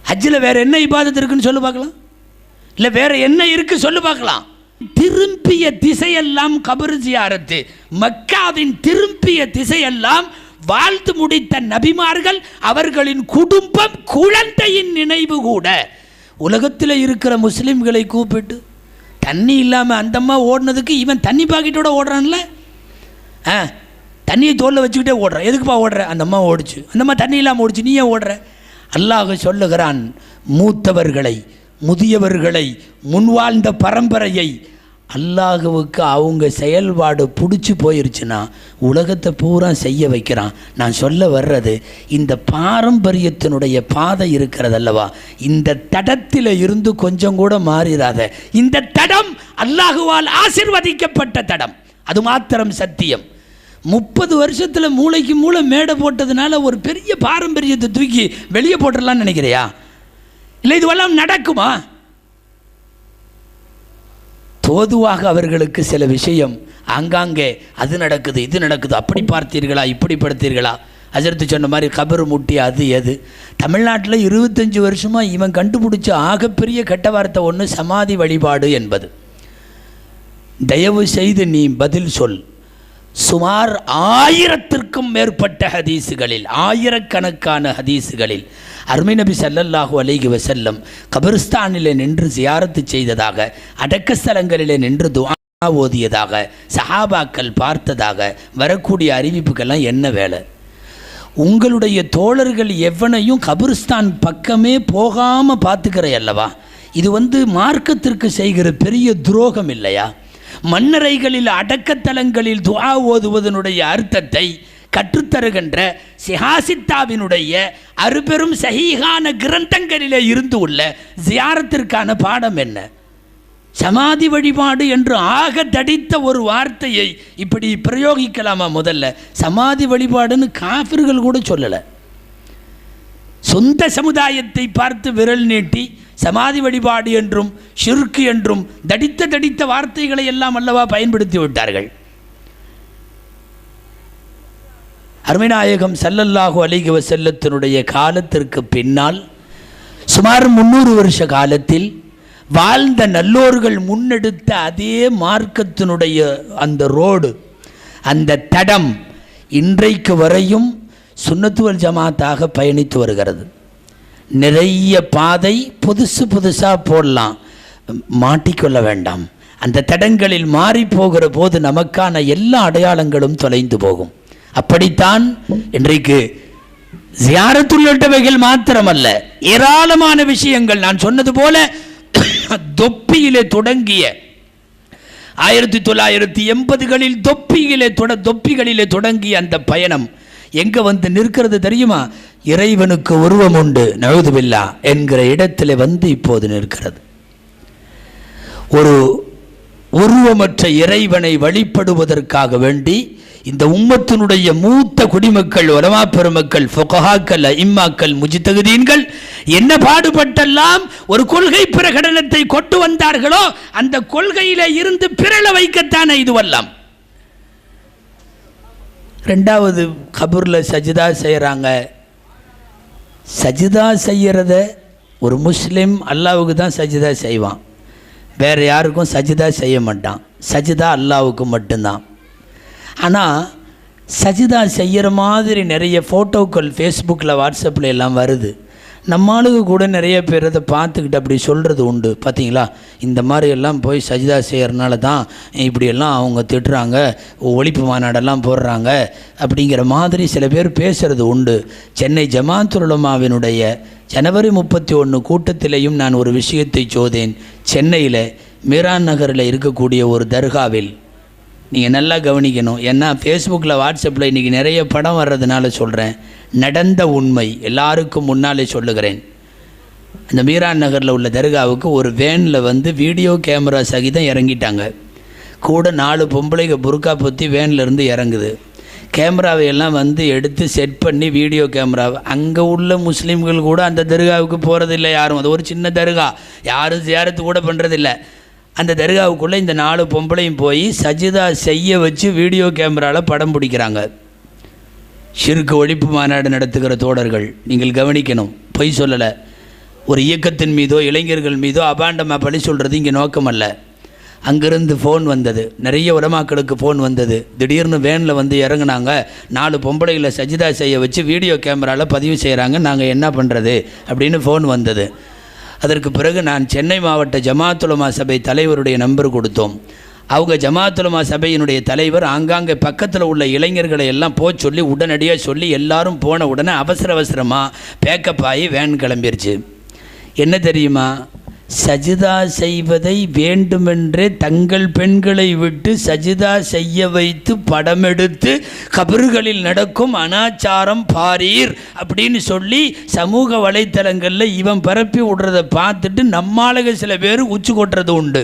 Speaker 1: ஹஜ்ஜில் வேற என்ன இபாதத் இருக்குன்னு சொல்லு பார்க்கலாம், இல்லை வேற என்ன இருக்கு சொல்லு பார்க்கலாம். திரும்பிய திசையெல்லாம் கபர் ஜியாரத்து. மக்காவின் திரும்பிய திசையெல்லாம் வாழ்ந்து முடித்த நபிமார்கள், அவர்களின் குடும்பம், குழந்தையின் நினைவு கூட. உலகத்தில் இருக்கிற முஸ்லீம்களை கூப்பிட்டு தண்ணி இல்லாமல் அந்த அம்மா ஓடினதுக்கு இவன் தண்ணி பாக்கெட்டோட ஓடுறான்ல, தண்ணியை தோலில் வச்சுக்கிட்டே ஓடுறான். எதுக்குப்பா ஓடுற? அந்த அம்மா ஓடிச்சு, அந்த அம்மா தண்ணி இல்லாமல் ஓடிச்சு, நீ ஏன் ஓடுற? அல்லாஹ் சொல்லுகிறான், மூத்தவர்களை, முதியவர்களை, முன்வாழ்ந்த பரம்பரையை அல்லாஹுவுக்கு அவங்க செயல்பாடு பிடிச்சி போயிருச்சுன்னா உலகத்தை பூரா செய்ய வைக்கிறான். நான் சொல்ல வர்றது, இந்த பாரம்பரியத்தினுடைய பாதை இருக்கிறதல்லவா, இந்த தடத்தில் இருந்து கொஞ்சம் கூட மாறிடாத. இந்த தடம் அல்லாஹுவால் ஆசிர்வதிக்கப்பட்ட தடம், அது மாத்திரம் சத்தியம். 30 வருஷத்தில் மூளைக்கு மூளை மேடை போட்டதுனால ஒரு பெரிய பாரம்பரியத்தை தூக்கி வெளியே போட்டுடலான்னு நினைக்கிறியா? இல்லை இதுவெல்லாம் நடக்குமா? தோதுவாக அவர்களுக்கு சில விஷயம் ஆங்காங்கே அது நடக்குது, இது நடக்குது, அப்படி பார்த்தீர்களா, இப்படி படுத்தீர்களா? ஹஜ்ரத் சொன்ன மாதிரி கபர் முட்டி அது எது? தமிழ்நாட்டில் 25 வருஷமாக இவன் கண்டுபிடிச்ச ஆகப்பெரிய கெட்ட வார்த்தை ஒன்று சமாதி வழிபாடு என்பது. தயவு செய்து நீ பதில் சொல். சுமார் 1000த்திற்கும் மேற்பட்ட ஹதீஸுகளில், ஆயிரக்கணக்கான ஹதீஸுகளில் அருமை நபி ஸல்லல்லாஹு அலைஹி வஸல்லம் கபர்ஸ்தானிலே நின்று ஜியாரத்து செய்ததாக, அடக்க ஸ்தலங்களிலே நின்று துஆ ஓதியதாக, சஹாபாக்கள் பார்த்ததாக வரக்கூடிய அறிவிப்புக்கெல்லாம் என்ன வேலை? உங்களுடைய தோழர்கள் எவனையும் கபர்ஸ்தான் பக்கமே போகாமல் பார்த்துக்கிற அல்லவா? இது மார்க்கத்திற்கு செய்கிற பெரிய துரோகம் இல்லையா? மன்னரைகளில், அடக்கத்தலங்களில் துஆ ஓதுவதனுடைய அர்த்தத்தை கற்றுத்தருகின்ற சிஹாசித்தாவினுடைய அருபெரும் சஹீஹான கிரந்தங்களிலே இருந்து உள்ள ஜியாரத்திற்கான பாடம் என்ன? சமாதி வழிபாடு என்று ஆக தடித்த ஒரு வார்த்தையை இப்படி பிரயோகிக்கலாமா? முதல்ல சமாதி வழிபாடுன்னு காஃபிர்கள் கூட சொல்லலை. சொந்த சமுதாயத்தை பார்த்து விரல் நீட்டி சமாதி வழிபாடு என்றும் ஷிர்க் என்றும் தடித்த வார்த்தைகளை எல்லாம் அல்லவா பயன்படுத்தி விட்டார்கள். அருமைநாயகம் ஸல்லல்லாஹு அலைஹி வஸல்லத்தினுடைய காலத்திற்கு பின்னால் சுமார் 300 வருஷ காலத்தில் வாழ்ந்த நல்லோர்கள் முன்னெடுத்த அதே மார்க்கத்தினுடைய அந்த ரோடு, அந்த தடம் இன்றைக்கு வரையும் சுன்னத்து வல் ஜமாத்தாக பயணித்து வருகிறது. நிறைய பாதை புதுசாக போடலாம், மாட்டிக்கொள்ள வேண்டாம். அந்த தடங்களில் மாறி போகிற போது நமக்கான எல்லா அடையாளங்களும் தொலைந்து போகும். அப்படித்தான் இன்றைக்கு ஜியாரத்துள்ளவைகள் மாத்திரமல்ல, ஏராளமான விஷயங்கள். நான் சொன்னது போல தொப்பியிலே தொடங்கிய 1980களில் தொப்பிகளிலே தொடங்கிய அந்த பயணம் எங்க நிற்கிறது தெரியுமா? இறைவனுக்கு உருவம் உண்டு நஊது பில்லாஹ் என்கிற இடத்துல இப்போது நிற்கிறது. ஒரு உருவமற்ற இறைவனை வழிபடுவதற்காக வேண்டி இந்த உம்மத்தினுடைய மூத்த குடிமக்கள், உலமா பெருமக்கள், ஃபுகஹாக்கள், இம்மாக்கள், முஜ்தஹிதீன்கள் என்ன பாடுபட்டெல்லாம் ஒரு கொள்கை பிரகடனத்தை கொண்டு வந்தார்களோ அந்த கொள்கையில இருந்து பிறள வைக்கத்தானே இதுவெல்லாம். ரெண்டாவது, கபூரில் சஜிதா செய்கிறாங்க. சஜிதா செய்கிறத ஒரு முஸ்லீம் அல்லாவுக்கு தான் சஜிதா செய்வான், வேறு யாருக்கும் சஜிதா செய்ய மாட்டான். சஜிதா அல்லாவுக்கு மட்டும்தான். ஆனால் சஜிதா செய்கிற மாதிரி நிறைய ஃபோட்டோக்கள் ஃபேஸ்புக்கில், வாட்ஸ்அப்பில் எல்லாம் வருது. நம்மளுக்கு கூட நிறைய பேர் அதை பார்த்துக்கிட்டு அப்படி சொல்கிறது உண்டு. பார்த்தீங்களா, இந்த மாதிரி எல்லாம் போய் சஜிதா செய்கிறனால தான் இப்படியெல்லாம் அவங்க திட்டுறாங்க, ஒழிப்பு மாநாடெல்லாம் போடுறாங்க அப்படிங்கிற மாதிரி சில பேர் பேசுகிறது உண்டு. சென்னை ஜமாத்துல் உலமாவினுடைய ஜனவரி 31 கூட்டத்திலேயும் நான் ஒரு விஷயத்தை சோதேன். சென்னையில் மீரான் நகரில் இருக்கக்கூடிய ஒரு தர்காவில் நீங்கள் நல்லா கவனிக்கணும். ஏன்னா ஃபேஸ்புக்கில், வாட்ஸ்அப்பில் இன்றைக்கி நிறைய படம் வர்றதுனால சொல்கிறேன். நடந்த உண்மை எல்லாருக்கும் முன்னாலே சொல்லுகிறேன். அந்த மீரான் நகரில் உள்ள தர்காவுக்கு ஒரு வேனில் வீடியோ கேமரா சகிதம் இறங்கிட்டாங்க. கூட 4 பொம்பளைங்க புர்கா பொத்தி வேன்லேருந்து இறங்குது. கேமராவை எல்லாம் எடுத்து செட் பண்ணி வீடியோ கேமராவை, அங்கே உள்ள முஸ்லீம்கள் கூட அந்த தர்காவுக்கு போகிறதில்லை யாரும். அது ஒரு சின்ன தர்கா, யாரும் ஜியாரத்து கூட பண்ணுறதில்லை. அந்த தர்காவுக்குள்ளே இந்த 4 பொம்பளையும் போய் சஜிதா செய்ய வச்சு வீடியோ கேமராவில் படம் பிடிக்கிறாங்க. ஷிர்க் ஒழிப்பு மாநாடு நடத்துகிற தோழர்கள் நீங்கள் கவனிக்கணும், பொய் சொல்லலை. ஒரு இயக்கத்தின் மீதோ இளைஞர்கள் மீதோ அபாண்டமாக பழி சொல்கிறது இங்கே நோக்கமல்ல. அங்கேருந்து ஃபோன் வந்தது, நிறைய உலமாக்களுக்கு ஃபோன் வந்தது. திடீர்னு வேனில் வந்து இறங்குனாங்க, 4 பொம்பளைகளை சஜிதா செய்ய வச்சு வீடியோ கேமராவில் பதிவு செய்கிறாங்க, நாங்கள் என்ன பண்ணுறது அப்படின்னு ஃபோன் வந்தது. அதற்கு பிறகு நான் சென்னை மாவட்ட ஜமாஅத் உலமா சபை தலைவருடைய நம்பர் கொடுத்தோம். அவங்க ஜமாஅத் உலமா சபையினுடைய தலைவர் ஆங்காங்கே பக்கத்தில் உள்ள இளைஞர்களை எல்லாம் போக சொல்லி உடனடியாக சொல்லி எல்லாரும் போன உடனே அவசரமாக பேக்கப் ஆகி வேன் கிளம்பிருச்சு. என்ன தெரியுமா, சஜிதா செய்வதை வேண்டுமென்றே தங்கள் பெண்களை விட்டு சஜிதா செய்ய வைத்து படம் எடுத்து கபறுகளில் நடக்கும் அனாச்சாரம் பாரீர் அப்படின்னு சொல்லி சமூக வலைத்தளங்களில் இவன் பரப்பி விடுறதை பார்த்துட்டு நம்மாளுக சில பேர் உச்சி கொட்டுறது உண்டு.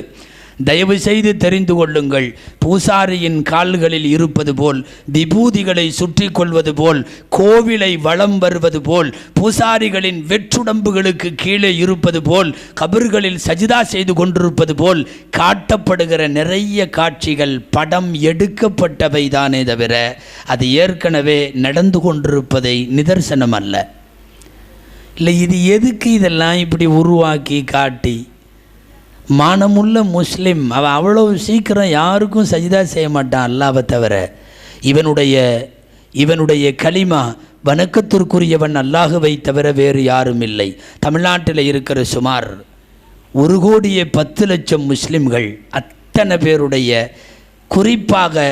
Speaker 1: தயவு செய்து தெரிந்து கொள்ளுங்கள், பூசாரியின் கால்களில் இருப்பது போல், விபூதிகளை சுற்றி கொள்வது போல், கோவிலை வலம் வருவது போல், பூசாரிகளின் வெற்றுடம்புகளுக்கு கீழே இருப்பது போல், கபர்களில் சஜிதா செய்து கொண்டிருப்பது போல் காட்டப்படுகிற நிறைய காட்சிகள் படம் எடுக்கப்பட்டவை தானே தவிர அது ஏற்கனவே நடந்து கொண்டிருப்பதை நிதர்சனம் அல்ல. இல்லை, இது எதுக்கு இதெல்லாம் இப்படி உருவாக்கி காட்டி? மானமுள்ள முஸ்லிம் அவன் அவ்வளவு சீக்கிரம் யாருக்கும் சஜிதா செய்ய மாட்டான் அல்லாஹ்வை தவிர. இவனுடைய கலிமா வணக்கத்திற்குரியவன் அல்லாஹுவை தவிர வேறு யாரும் இல்லை. தமிழ்நாட்டில் இருக்கிற சுமார் 1,10,00,000 முஸ்லிம்கள், அத்தனை பேருடைய குறிப்பாக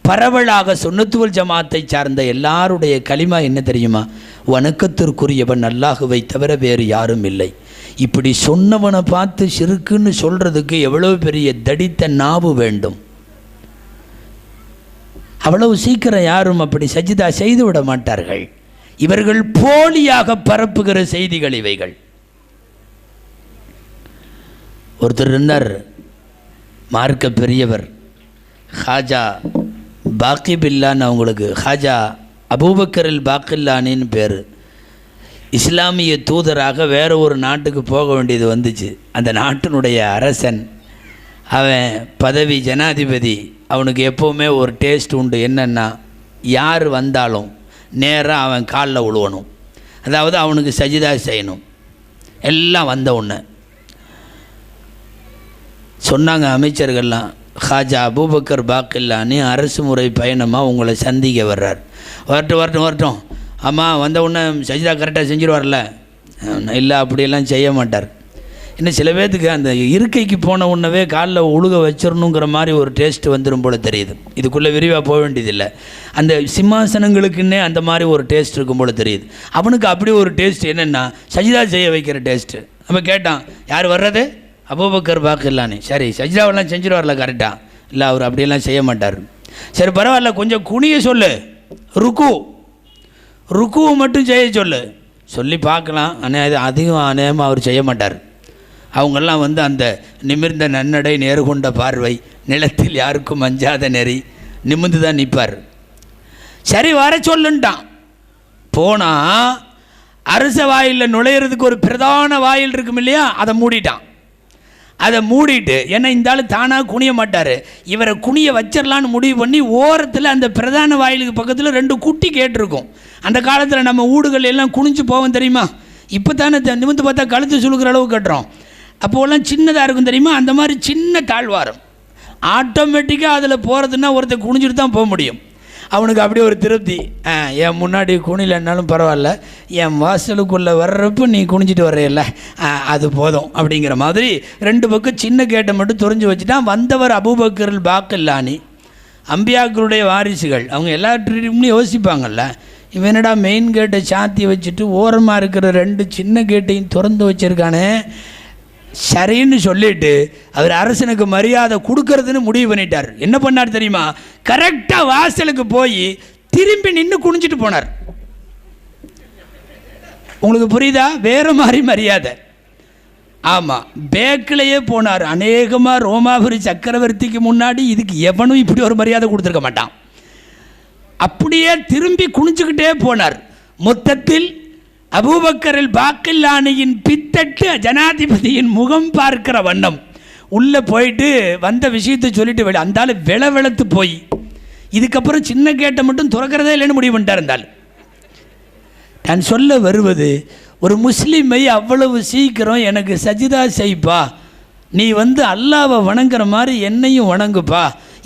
Speaker 1: பரவலாக சுன்னத்துவல் ஜமாத்தை சார்ந்த எல்லாருடைய கலிமா என்ன தெரியுமா? வணக்கத்திற்குரியவன் அல்லாஹுவை தவிர வேறு யாரும் இல்லை. இப்படி சொன்னவனை பார்த்து சிறுக்குன்னு சொல்கிறதுக்கு எவ்வளோ பெரிய தடித்த நாவு வேண்டும். அவ்வளவு சீக்கிரம் யாரும் அப்படி சஜிதா செய்து விட மாட்டார்கள். இவர்கள் போலியாக பரப்புகிற செய்திகள் இவைகள். ஒருத்தர் இருந்தார், மார்க்க பெரியவர், ஹாஜா பாக்கிபில்லான்னு, அவங்களுக்கு ஹாஜா அபூபக்கர் பாக்கில்லானின்னு பேர். இஸ்லாமிய தூதராக வேறு ஒரு நாட்டுக்கு போக வேண்டியது வந்துச்சு. அந்த நாட்டினுடைய அரசன், அவன் பதவி ஜனாதிபதி, அவனுக்கு எப்போவுமே ஒரு டேஸ்ட் உண்டு. என்னென்னா, யார் வந்தாலும் நேராக அவன் காலில் விழுவணும், அதாவது அவனுக்கு சஜிதா செய்யணும். எல்லாம் வந்த உடனே சொன்னாங்க அமைச்சர்கள்லாம், ஹாஜா அபூபக்கர் பாக்கில்லானி அரசு முறை பயணமாக உங்களை சந்திக்க வர்றார், வரட்டும். ஆமாம், வந்த உடனே சஜிதா கரெக்டாக செஞ்சுருவார்ல? இல்லை, அப்படியெல்லாம் செய்ய மாட்டார். இன்னும் சில பேர்த்துக்கு அந்த இருக்கைக்கு போன உடனே காலில் உழுக வச்சிடணுங்கிற மாதிரி ஒரு டேஸ்ட் வந்துடும் போல் தெரியுது. இதுக்குள்ளே விரிவாக போக வேண்டியதில்லை. அந்த சிம்மாசனங்களுக்குன்னே அந்த மாதிரி ஒரு டேஸ்ட் இருக்கும் போல் தெரியுது. அவனுக்கு அப்படி ஒரு டேஸ்ட் என்னென்னா சஜிதா செய்ய வைக்கிற டேஸ்ட்டு. நம்ம கேட்டான், யார் வர்றது? அபூபக்கர் பாக்கில்லானி. சரி, சஜிதாவெல்லாம் செஞ்சுருவார்ல கரெக்டாக? இல்லை, அவர் அப்படியெல்லாம் செய்ய மாட்டார். சரி பரவாயில்ல, கொஞ்சம் குனிய சொல்லு, ருக்குவை மட்டும் செய்ய சொல்லி பார்க்கலாம். ஆனால் அது அதிகம் அநேகமாக அவர் செய்ய மாட்டார். அவங்கெல்லாம் வந்து அந்த நிமிர்ந்த நன்னடை, நேர்கொண்ட பார்வை, நிலத்தில் யாருக்கும் அஞ்சாத நெறி, நிமிர்ந்து தான் நிற்பார். சரி வர சொல்லுன்ட்டான். போனால் அரச வாயிலில் நுழையிறதுக்கு ஒரு பிரதான வாயில் இருக்கும் இல்லையா, அதை மூடிட்டான். அதை மூடிட்டு, ஏன்னா இந்த ஆள் தானாக குனிய மாட்டார், இவரை குனிய வச்சிடலான்னு முடிவு பண்ணி ஓரத்தில் அந்த பிரதான வாயிலுக்கு பக்கத்தில் 2 குட்டி கேட்டிருக்கும். அந்த காலத்தில் நம்ம வீடுகள் எல்லாம் குனிஞ்சு போவோம் தெரியுமா? இப்போ தானே நிமிந்து பார்த்தா கழுத்து சுழுக்கிற அளவு கட்டுறோம். அப்போல்லாம் சின்னதாக இருக்கும் தெரியுமா? அந்த மாதிரி சின்ன தாழ்வாரம் ஆட்டோமேட்டிக்காக அதில் போகிறதுன்னா ஒருத்தர் குனிஞ்சிட்டு தான் போக முடியும். அவனுக்கு அப்படியே ஒரு திருப்தி, என் முன்னாடி குனிலன்னாலும் பரவாயில்ல, என் வாசலுக்குள்ளே வர்றப்போ நீ குனிஞ்சிட்டு வர்றையில்ல, அது போதும் அப்படிங்கிற மாதிரி 2 பக்கம் சின்ன கேட்டை மட்டும் துறிஞ்சு வச்சுட்டான். வந்தவர் அபூபக்கர் பாக்கில்லானி, அம்பியாக்களுடைய வாரிசுகள். அவங்க எல்லாத்தையும் யோசிப்பாங்கள்ல, இவனடா மெயின் கேட்டை சாத்தி வச்சுட்டு ஓரமாக இருக்கிற 2 சின்ன கேட்டையும் திறந்து வச்சுருக்கானே. சரின்னு சொல்லிட்டு அவர் அரசனுக்கு மரியாதை கொடுக்கறதுன்னு முடிவு பண்ணிட்டார். என்ன பண்ணார் தெரியுமா? கரெக்டாக வாசலுக்கு போய் திரும்பி நின்று குனிஞ்சிட்டு போனார். உங்களுக்கு புரியுதா? வேறு மாதிரி மரியாதை. ஆமாம், பேக்கிலேயே போனார். அநேகமாக ரோமாபுரி சக்கரவர்த்திக்கு முன்னாடி இதுக்கு எவனும் இப்படி ஒரு மரியாதை கொடுத்துருக்க மாட்டான். அப்படியே திரும்பி குனிஞ்சுக்கிட்டே போனார். மொத்தத்தில் அபூபக்கர் பாக்கில்லானியின் பித்தட்டு ஜனாதிபதியின் முகம் பார்க்கிற வண்ணம் உள்ளே போயிட்டு வந்த விஷயத்தை சொல்லிட்டு அந்தாலும் வெளத்து போய் இதுக்கப்புறம் சின்ன கேட்டை மட்டும் துறக்கிறதே இல்லைன்னு முடிவு பண்ணிட்டார். இருந்தால் நான் சொல்ல வருவது, ஒரு முஸ்லீமை அவ்வளவு சீக்கிரம் எனக்கு சஜிதா செய்ப்பா, நீ அல்லாவை வணங்குற மாதிரி என்னையும் வணங்குப்பா,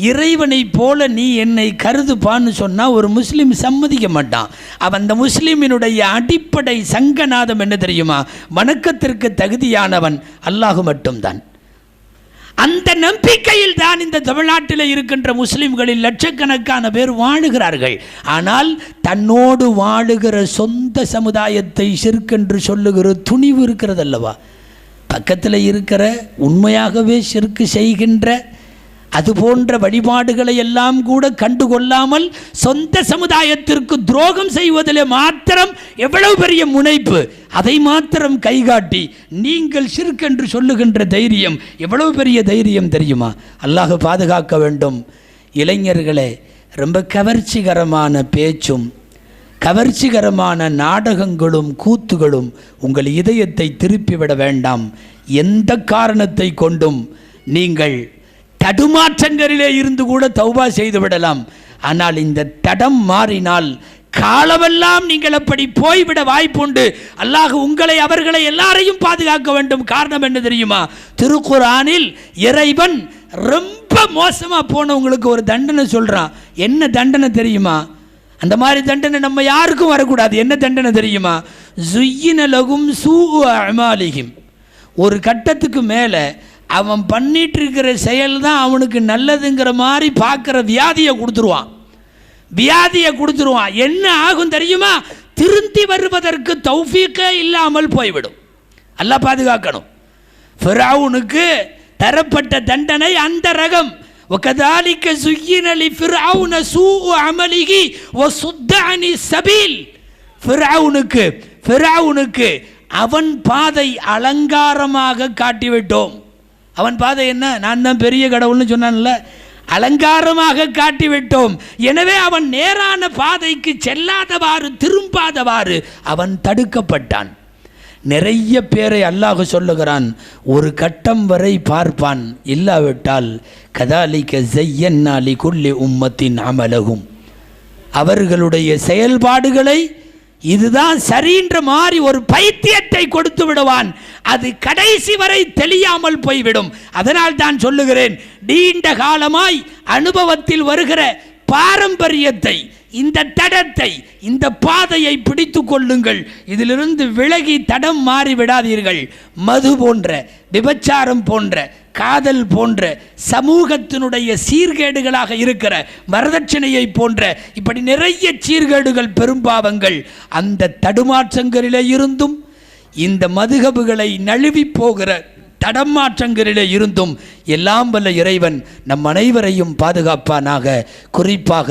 Speaker 1: இறைவனை போல நீ என்னை கருதுப்பான்னு சொன்னால் ஒரு முஸ்லீம் சம்மதிக்க மாட்டான். அவன் அந்த முஸ்லீமினுடைய அடிப்படை சங்கநாதம் என்ன தெரியுமா? வணக்கத்திற்கு தகுதியானவன் அல்லாஹ் மட்டும்தான். அந்த நம்பிக்கையில் தான் இந்த தமிழ்நாட்டில் இருக்கின்ற முஸ்லிம்களில் லட்சக்கணக்கான பேர் வாழுகிறார்கள். ஆனால் தன்னோடு வாழுகிற சொந்த சமுதாயத்தை ஷிர்க் சொல்லுகிற துணிவு இருக்கிறது அல்லவா? பக்கத்தில் இருக்கிற உண்மையாகவே ஷிர்க் செய்கின்ற அது போன்ற வழிபாடுகளை எல்லாம் கூட கண்டுகொள்ளாமல் சொந்த சமுதாயத்திற்கு துரோகம் செய்வதில் மாத்திரம் எவ்வளவு பெரிய முனைப்பு, அதை மாத்திரம் கைகாட்டி நீங்கள் ஷிர்க் என்று சொல்லுகின்ற தைரியம் எவ்வளவு பெரிய தைரியம் தெரியுமா? அல்லாஹ் பாதுகாக்க வேண்டும். இளைஞர்களே, ரொம்ப கவர்ச்சிகரமான பேச்சும் கவர்ச்சிகரமான நாடகங்களும் கூத்துகளும் உங்கள் இதயத்தை திருப்பிவிட வேண்டாம். எந்த காரணத்தை கொண்டும் நீங்கள் தடுமாற்றங்களிலே இருந்து கூட தௌபா செய்து விடலாம். ஆனால் இந்த தடம் மாறினால் காலமெல்லாம் நீங்கள் அப்படி போய்விட வாய்ப்புண்டு. அல்லாஹ் உங்களை அவர்களை எல்லாரையும் பாதுகாக்க வேண்டும். காரணம் என்ன தெரியுமா? திருக்குர்ஆனில் இறைவன் ரொம்ப மோசமாக போனவங்களுக்கு ஒரு தண்டனை சொல்கிறான். என்ன தண்டனை தெரியுமா? அந்த மாதிரி தண்டனை நம்ம யாருக்கும் வரக்கூடாது. என்ன தண்டனை தெரியுமா? ஸுய்யின லஹும் சூஉ அமாலிஹிம். ஒரு கட்டத்துக்கு மேலே அவன் பண்ணிட்டு இருக்கிற செயல் தான் அவனுக்கு நல்லதுங்கிற மாதிரி பார்க்குற வியாதியை கொடுத்துருவான். என்ன ஆகும் தெரியுமா? திருந்தி வருவதற்கு தௌஃபீக்கே இல்லாமல் போய்விடும். அல்லாஹ் பாதுகாக்கணும். ஃபிரௌனுக்கு தரப்பட்ட தண்டனை அந்த ரகம். وَكَذَلِكَ زُيِّنَ لِفِرْعَوْنَ سُوءُ عَمَلِهِ وَصُدَّ عَنِ السَّبِيلِ. ஃபிரௌனுக்கு அவன் பாதை அலங்காரமாக காட்டிவிட்டோம். அவன் பாதை என்ன? நான் தான் பெரிய கடவுள்னு சொன்னான்ல, அலங்காரமாக காட்டிவிட்டோம். எனவே அவன் நேரான பாதைக்கு செல்லாதவாறு திரும்பாதவாறு அவன் தடுக்கப்பட்டான். நிறைய பேரை அல்லாஹ் சொல்லுகிறான், ஒரு கட்டம் வரை பார்ப்பான், இல்லாவிட்டால் கதாலிக ஸய்யன்னா லிகுல்லி உம்மத்தின் அமலகும், அவர்களுடைய செயல்பாடுகளை இதுதான் சரின்ற மாதிரி ஒரு பைத்தியத்தை கொடுத்து விடுவான். அது கடைசி வரை தெளியாமல் போய்விடும். அதனால் தான் சொல்லுகிறேன், நீண்ட காலமாய் அனுபவத்தில் வருகிற பாரம்பரியத்தை, இந்த தடத்தை, இந்த பாதையை பிடித்து கொள்ளுங்கள். இதிலிருந்து விலகி தடம் மாறி விடாதீர்கள். மது போன்ற, விபச்சாரம் போன்ற, காதல் போன்ற சமூகத்தினுடைய சீர்கேடுகளாக இருக்கிற வரதட்சணையை போன்ற இப்படி நிறைய சீர்கேடுகள், பெரும்பாவங்கள் அந்த தடுமாற்றங்களிலே இருந்தும், இந்த மதுகபுகளை நழுவி போகிற தடமாற்றங்களிலே இருந்தும் எல்லாம் வல்ல இறைவன் நம் அனைவரையும் பாதுகாப்பானாக. குறிப்பாக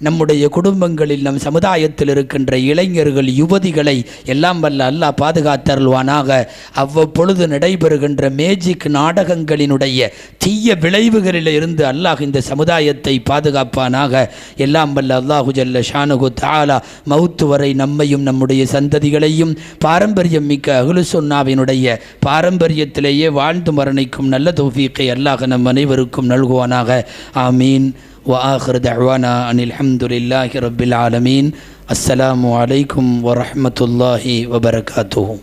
Speaker 1: நம்முடைய குடும்பங்களில், நம் சமுதாயத்தில் இருக்கின்ற இளைஞர்கள், யுவதிகளை எல்லாம் வல்ல அல்லாஹ் பாதுகாத்தருள்வானாக. அவ்வப்பொழுது நடைபெறுகின்ற மேஜிக் நாடகங்களினுடைய தீய விளைவுகளில் இருந்து அல்லாஹ் இந்த சமுதாயத்தை பாதுகாப்பானாக. எல்லாம் வல்ல அல்லாஹு ஜல்ல ஷானுஹு தஆலா மௌத்து வரை நம்மையும் நம்முடைய சந்ததிகளையும் பாரம்பரியம் மிக்க அஹ்லு சுன்னாவினுடைய பாரம்பரியத்திலேயே வாழ்ந்து மரணிக்கும் நல்ல தௌஃபீக்கை அல்லாஹ் நம் அனைவருக்கும் நல்குவானாக. ஆமீன். வ ஆகிரு தஅவானா அனில் ஹம்துலில்லாஹி ரப்பில் ஆலமீன். அஸ்ஸலாமு அலைக்கும் வ ரஹ்மத்துல்லாஹி வ பரகாத்துஹு.